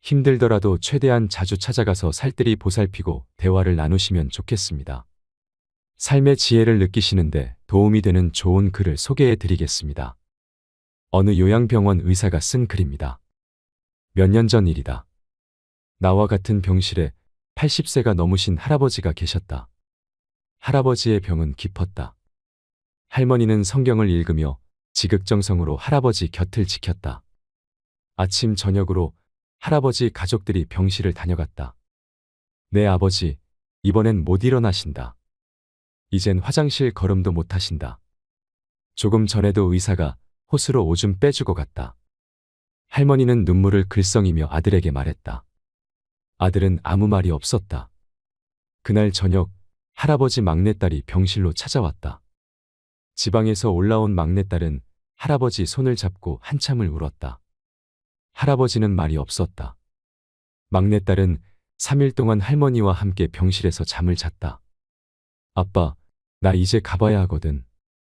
힘들더라도 최대한 자주 찾아가서 살뜰히 보살피고 대화를 나누시면 좋겠습니다. 삶의 지혜를 느끼시는데 도움이 되는 좋은 글을 소개해 드리겠습니다. 어느 요양병원 의사가 쓴 글입니다. 몇 년 전 일이다. 나와 같은 병실에 80세가 넘으신 할아버지가 계셨다. 할아버지의 병은 깊었다. 할머니는 성경을 읽으며 지극정성으로 할아버지 곁을 지켰다. 아침 저녁으로 할아버지 가족들이 병실을 다녀갔다. 내 아버지, 이번엔 못 일어나신다. 이젠 화장실 걸음도 못 하신다. 조금 전에도 의사가 호스로 오줌 빼주고 갔다. 할머니는 눈물을 글썽이며 아들에게 말했다. 아들은 아무 말이 없었다. 그날 저녁 할아버지 막내딸이 병실로 찾아왔다. 지방에서 올라온 막내딸은 할아버지 손을 잡고 한참을 울었다. 할아버지는 말이 없었다. 막내딸은 3일 동안 할머니와 함께 병실에서 잠을 잤다. 아빠, 나 이제 가봐야 하거든.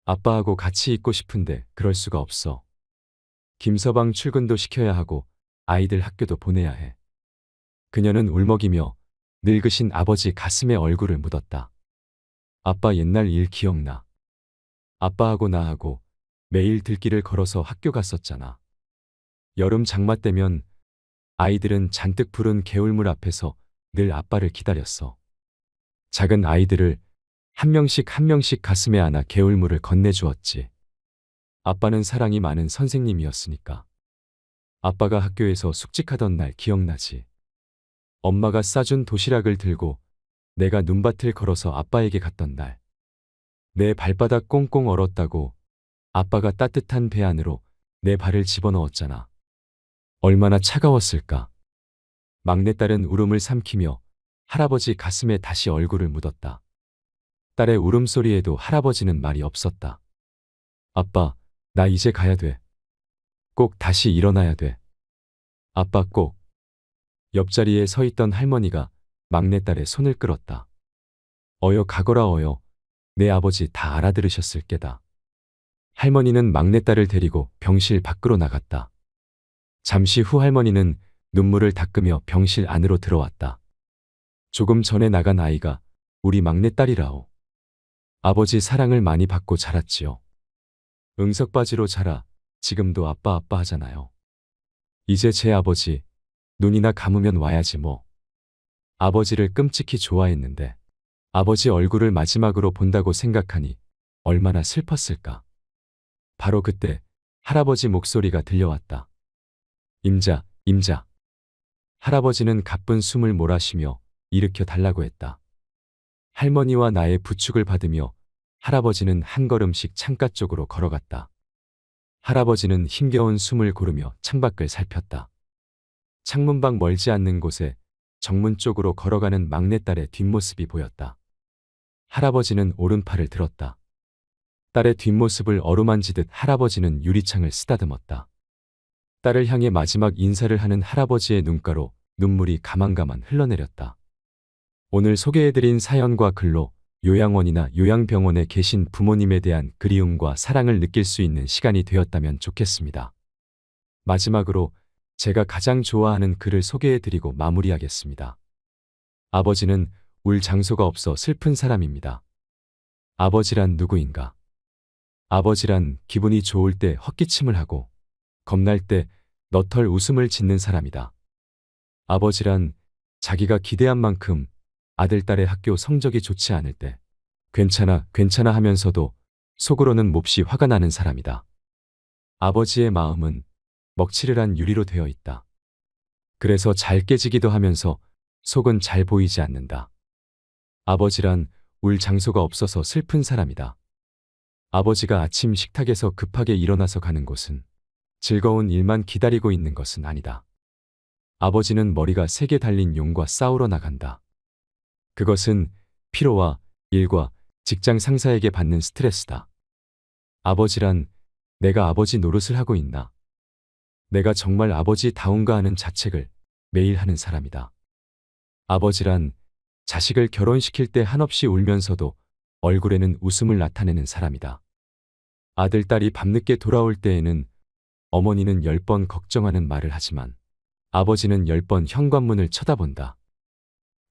아빠하고 같이 있고 싶은데 그럴 수가 없어. 김서방 출근도 시켜야 하고 아이들 학교도 보내야 해. 그녀는 울먹이며 늙으신 아버지 가슴에 얼굴을 묻었다. 아빠 옛날 일 기억나. 아빠하고 나하고 매일 들길을 걸어서 학교 갔었잖아. 여름 장마 때면 아이들은 잔뜩 부른 개울물 앞에서 늘 아빠를 기다렸어. 작은 아이들을 한 명씩 가슴에 안아 개울물을 건네주었지. 아빠는 사랑이 많은 선생님이었으니까. 아빠가 학교에서 숙직하던 날 기억나지? 엄마가 싸준 도시락을 들고 내가 눈밭을 걸어서 아빠에게 갔던 날. 내 발바닥 꽁꽁 얼었다고 아빠가 따뜻한 배 안으로 내 발을 집어넣었잖아. 얼마나 차가웠을까. 막내딸은 울음을 삼키며 할아버지 가슴에 다시 얼굴을 묻었다. 딸의 울음소리에도 할아버지는 말이 없었다. 아빠, 나 이제 가야 돼. 꼭 다시 일어나야 돼. 아빠 꼭. 옆자리에 서 있던 할머니가 막내딸의 손을 끌었다. 어여 가거라 어여. 내 아버지 다 알아들으셨을 게다. 할머니는 막내딸을 데리고 병실 밖으로 나갔다. 잠시 후 할머니는 눈물을 닦으며 병실 안으로 들어왔다. 조금 전에 나간 아이가 우리 막내딸이라오. 아버지 사랑을 많이 받고 자랐지요. 응석바지로 자라 지금도 아빠 하잖아요. 이제 제 아버지 눈이나 감으면 와야지 뭐. 아버지를 끔찍히 좋아했는데 아버지 얼굴을 마지막으로 본다고 생각하니 얼마나 슬펐을까. 바로 그때 할아버지 목소리가 들려왔다. 임자, 임자. 할아버지는 가쁜 숨을 몰아쉬며 일으켜 달라고 했다. 할머니와 나의 부축을 받으며 할아버지는 한 걸음씩 창가 쪽으로 걸어갔다. 할아버지는 힘겨운 숨을 고르며 창밖을 살폈다. 창문밖 멀지 않는 곳에 정문 쪽으로 걸어가는 막내딸의 뒷모습이 보였다. 할아버지는 오른팔을 들었다. 딸의 뒷모습을 어루만지듯 할아버지는 유리창을 쓰다듬었다. 딸을 향해 마지막 인사를 하는 할아버지의 눈가로 눈물이 가만가만 흘러내렸다. 오늘 소개해드린 사연과 글로 요양원이나 요양병원에 계신 부모님에 대한 그리움과 사랑을 느낄 수 있는 시간이 되었다면 좋겠습니다. 마지막으로 제가 가장 좋아하는 글을 소개해드리고 마무리하겠습니다. 아버지는 울 장소가 없어 슬픈 사람입니다. 아버지란 누구인가? 아버지란 기분이 좋을 때 헛기침을 하고 겁날 때 너털 웃음을 짓는 사람이다. 아버지란 자기가 기대한 만큼 아들, 딸의 학교 성적이 좋지 않을 때 괜찮아, 괜찮아 하면서도 속으로는 몹시 화가 나는 사람이다. 아버지의 마음은 먹칠을 유리로 되어 있다. 그래서 잘 깨지기도 하면서 속은 잘 보이지 않는다. 아버지란 울 장소가 없어서 슬픈 사람이다. 아버지가 아침 식탁에서 급하게 일어나서 가는 곳은 즐거운 일만 기다리고 있는 것은 아니다. 아버지는 머리가 세게 달린 용과 싸우러 나간다. 그것은 피로와 일과 직장 상사에게 받는 스트레스다. 아버지란 내가 아버지 노릇을 하고 있나? 내가 정말 아버지다운가 하는 자책을 매일 하는 사람이다. 아버지란 자식을 결혼시킬 때 한없이 울면서도 얼굴에는 웃음을 나타내는 사람이다. 아들, 딸이 밤늦게 돌아올 때에는 어머니는 10번 걱정하는 말을 하지만 아버지는 10번 현관문을 쳐다본다.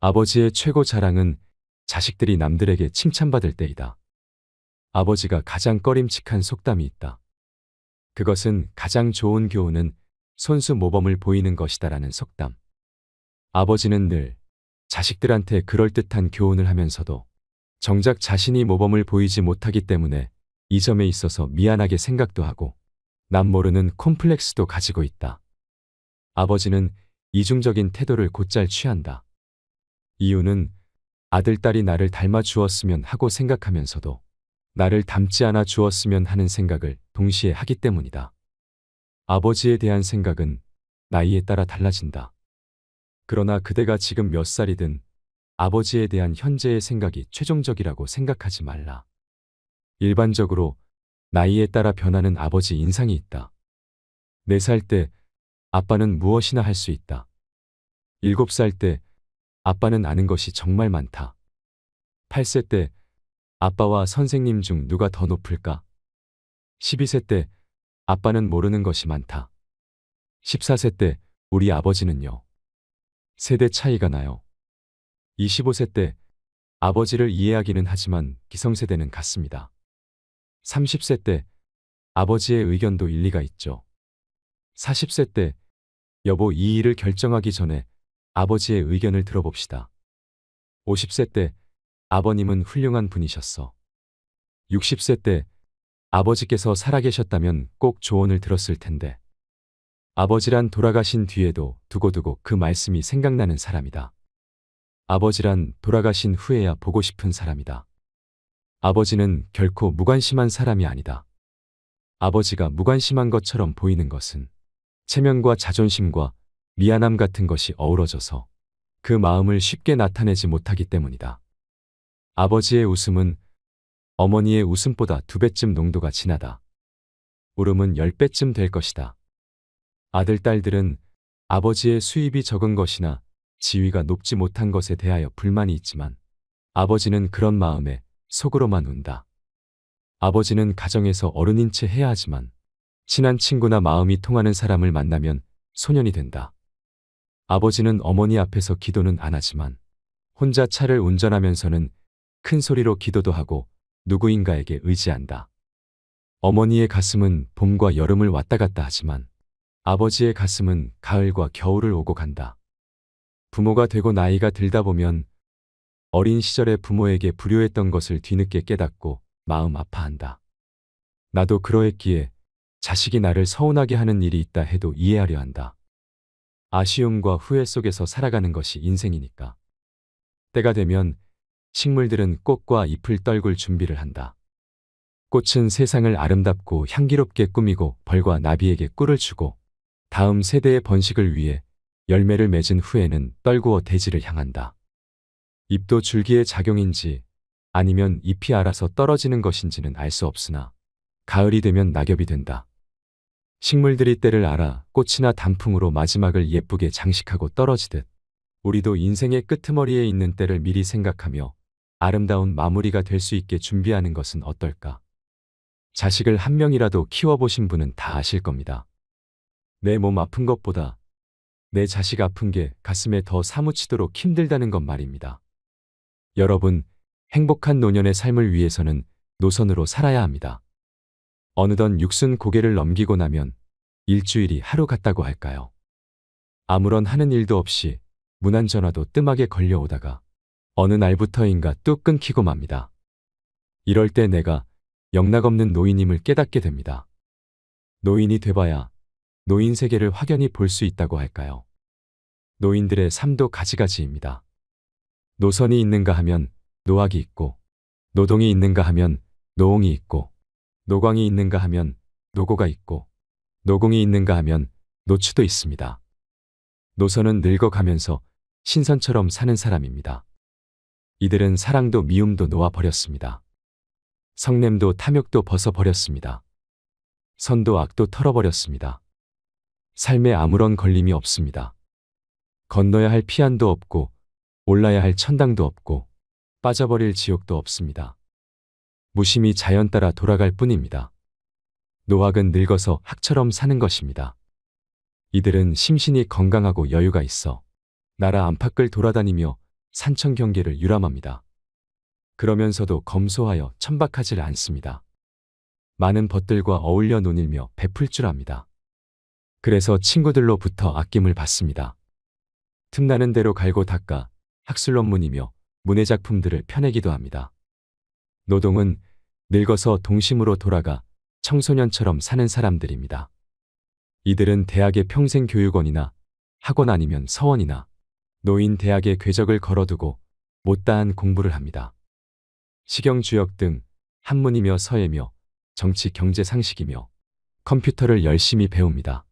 아버지의 최고 자랑은 자식들이 남들에게 칭찬받을 때이다. 아버지가 가장 꺼림칙한 속담이 있다. 그것은 가장 좋은 교훈은 손수 모범을 보이는 것이다라는 속담. 아버지는 늘 자식들한테 그럴듯한 교훈을 하면서도 정작 자신이 모범을 보이지 못하기 때문에 이 점에 있어서 미안하게 생각도 하고 남 모르는 콤플렉스도 가지고 있다. 아버지는 이중적인 태도를 곧잘 취한다. 이유는 아들, 딸이 나를 닮아 주었으면 하고 생각하면서도 나를 닮지 않아 주었으면 하는 생각을 동시에 하기 때문이다. 아버지에 대한 생각은 나이에 따라 달라진다. 그러나 그대가 지금 몇 살이든 아버지에 대한 현재의 생각이 최종적이라고 생각하지 말라. 일반적으로 나이에 따라 변하는 아버지 인상이 있다. 4살 때 아빠는 무엇이나 할 수 있다. 7살 때 아빠는 아는 것이 정말 많다. 8세 때 아빠와 선생님 중 누가 더 높을까? 12세 때 아빠는 모르는 것이 많다. 14세 때 우리 아버지는요. 세대 차이가 나요. 25세 때 아버지를 이해하기는 하지만 기성세대는 같습니다. 30세 때 아버지의 의견도 일리가 있죠. 40세 때 여보 이 일을 결정하기 전에 아버지의 의견을 들어봅시다. 50세 때 아버님은 훌륭한 분이셨어. 60세 때 아버지께서 살아계셨다면 꼭 조언을 들었을 텐데. 아버지란 돌아가신 뒤에도 두고두고 그 말씀이 생각나는 사람이다. 아버지란 돌아가신 후에야 보고 싶은 사람이다. 아버지는 결코 무관심한 사람이 아니다. 아버지가 무관심한 것처럼 보이는 것은 체면과 자존심과 미안함 같은 것이 어우러져서 그 마음을 쉽게 나타내지 못하기 때문이다. 아버지의 웃음은 어머니의 웃음보다 2배쯤 농도가 진하다. 울음은 10배쯤 될 것이다. 아들, 딸들은 아버지의 수입이 적은 것이나 지위가 높지 못한 것에 대하여 불만이 있지만 아버지는 그런 마음에 속으로만 운다. 아버지는 가정에서 어른인 채 해야 하지만 친한 친구나 마음이 통하는 사람을 만나면 소년이 된다. 아버지는 어머니 앞에서 기도는 안 하지만 혼자 차를 운전하면서는 큰 소리로 기도도 하고 누구인가에게 의지한다. 어머니의 가슴은 봄과 여름을 왔다 갔다 하지만 아버지의 가슴은 가을과 겨울을 오고 간다. 부모가 되고 나이가 들다 보면 어린 시절에 부모에게 불효했던 것을 뒤늦게 깨닫고 마음 아파한다. 나도 그러했기에 자식이 나를 서운하게 하는 일이 있다 해도 이해하려 한다. 아쉬움과 후회 속에서 살아가는 것이 인생이니까. 때가 되면 식물들은 꽃과 잎을 떨굴 준비를 한다. 꽃은 세상을 아름답고 향기롭게 꾸미고 벌과 나비에게 꿀을 주고 다음 세대의 번식을 위해 열매를 맺은 후에는 떨구어 대지를 향한다. 잎도 줄기의 작용인지 아니면 잎이 알아서 떨어지는 것인지는 알 수 없으나 가을이 되면 낙엽이 된다. 식물들이 때를 알아 꽃이나 단풍으로 마지막을 예쁘게 장식하고 떨어지듯 우리도 인생의 끄트머리에 있는 때를 미리 생각하며 아름다운 마무리가 될 수 있게 준비하는 것은 어떨까? 자식을 한 명이라도 키워보신 분은 다 아실 겁니다. 내 몸 아픈 것보다 내 자식 아픈 게 가슴에 더 사무치도록 힘들다는 것 말입니다. 여러분, 행복한 노년의 삶을 위해서는 노선으로 살아야 합니다. 어느덧 60 고개를 넘기고 나면 일주일이 하루 같다고 할까요? 아무런 하는 일도 없이 무난 전화도 뜸하게 걸려오다가 어느 날부터인가 뚝 끊기고 맙니다. 이럴 때 내가 영락없는 노인임을 깨닫게 됩니다. 노인이 돼봐야 노인 세계를 확연히 볼 수 있다고 할까요? 노인들의 삶도 가지가지입니다. 노선이 있는가 하면 노학이 있고, 노동이 있는가 하면 노옹이 있고, 노광이 있는가 하면 노고가 있고, 노공이 있는가 하면 노추도 있습니다. 노선은 늙어가면서 신선처럼 사는 사람입니다. 이들은 사랑도 미움도 놓아버렸습니다. 성냄도 탐욕도 벗어버렸습니다. 선도 악도 털어버렸습니다. 삶에 아무런 걸림이 없습니다. 건너야 할 피안도 없고 올라야 할 천당도 없고 빠져버릴 지옥도 없습니다. 무심히 자연 따라 돌아갈 뿐입니다. 노학은 늙어서 학처럼 사는 것입니다. 이들은 심신이 건강하고 여유가 있어 나라 안팎을 돌아다니며 산청 경계를 유람합니다. 그러면서도 검소하여 천박하질 않습니다. 많은 벗들과 어울려 논일며 베풀 줄 압니다. 그래서 친구들로부터 아낌을 받습니다. 틈나는 대로 갈고 닦아 학술논문이며 문해작품들을 펴내기도 합니다. 노동은 늙어서 동심으로 돌아가 청소년처럼 사는 사람들입니다. 이들은 대학의 평생교육원이나 학원 아니면 서원이나 노인 대학의 궤적을 걸어두고 못다한 공부를 합니다. 식영주역 등 한문이며 서예며 정치 경제 상식이며 컴퓨터를 열심히 배웁니다.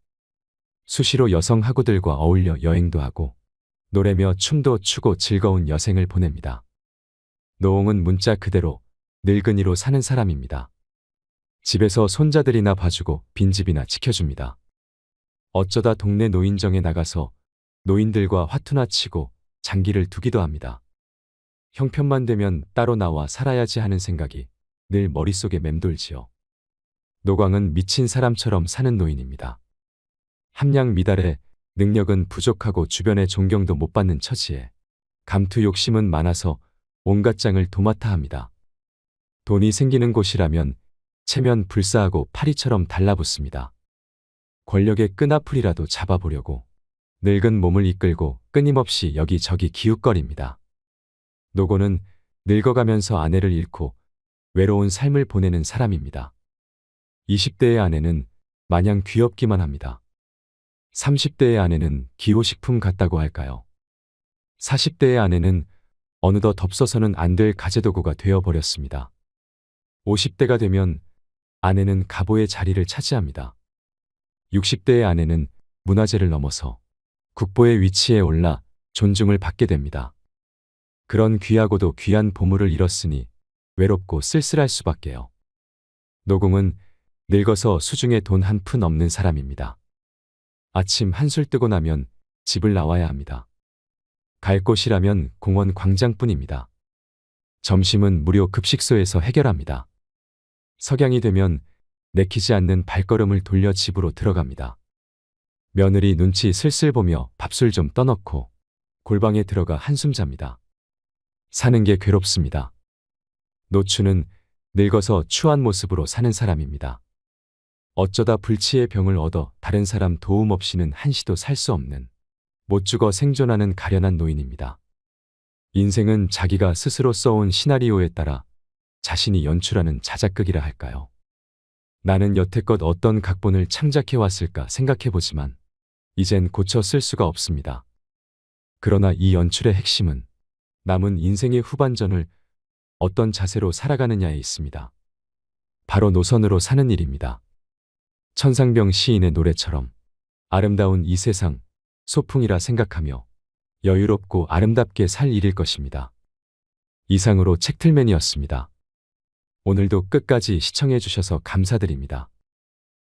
수시로 여성 학우들과 어울려 여행도 하고 노래며 춤도 추고 즐거운 여생을 보냅니다. 노옹은 문자 그대로 늙은이로 사는 사람입니다. 집에서 손자들이나 봐주고 빈집이나 지켜줍니다. 어쩌다 동네 노인정에 나가서 노인들과 화투나 치고 장기를 두기도 합니다. 형편만 되면 따로 나와 살아야지 하는 생각이 늘 머릿속에 맴돌지요. 노광은 미친 사람처럼 사는 노인입니다. 함량 미달에 능력은 부족하고 주변의 존경도 못 받는 처지에 감투 욕심은 많아서 온갖 장을 도맡아 합니다. 돈이 생기는 곳이라면 체면 불사하고 파리처럼 달라붙습니다. 권력의 끈앞풀이라도 잡아보려고 늙은 몸을 이끌고 끊임없이 여기저기 기웃거립니다. 노고는 늙어가면서 아내를 잃고 외로운 삶을 보내는 사람입니다. 20대의 아내는 마냥 귀엽기만 합니다. 30대의 아내는 기호식품 같다고 할까요? 40대의 아내는 어느덧 덮서서는 안 될 가재도구가 되어버렸습니다. 50대가 되면 아내는 가보의 자리를 차지합니다. 60대의 아내는 문화재를 넘어서 국보의 위치에 올라 존중을 받게 됩니다. 그런 귀하고도 귀한 보물을 잃었으니 외롭고 쓸쓸할 수밖에요. 노공은 늙어서 수중에 돈 한 푼 없는 사람입니다. 아침 한술 뜨고 나면 집을 나와야 합니다. 갈 곳이라면 공원 광장뿐입니다. 점심은 무료 급식소에서 해결합니다. 석양이 되면 내키지 않는 발걸음을 돌려 집으로 들어갑니다. 며느리 눈치 슬슬 보며 밥술 좀 떠넣고 골방에 들어가 한숨 잡니다. 사는 게 괴롭습니다. 노추는 늙어서 추한 모습으로 사는 사람입니다. 어쩌다 불치의 병을 얻어 다른 사람 도움 없이는 한시도 살 수 없는 못 죽어 생존하는 가련한 노인입니다. 인생은 자기가 스스로 써온 시나리오에 따라 자신이 연출하는 자작극이라 할까요? 나는 여태껏 어떤 각본을 창작해왔을까 생각해보지만 이젠 고쳐 쓸 수가 없습니다. 그러나 이 연출의 핵심은 남은 인생의 후반전을 어떤 자세로 살아가느냐에 있습니다. 바로 노선으로 사는 일입니다. 천상병 시인의 노래처럼 아름다운 이 세상 소풍이라 생각하며 여유롭고 아름답게 살 일일 것입니다. 이상으로 책틀맨이었습니다. 오늘도 끝까지 시청해 주셔서 감사드립니다.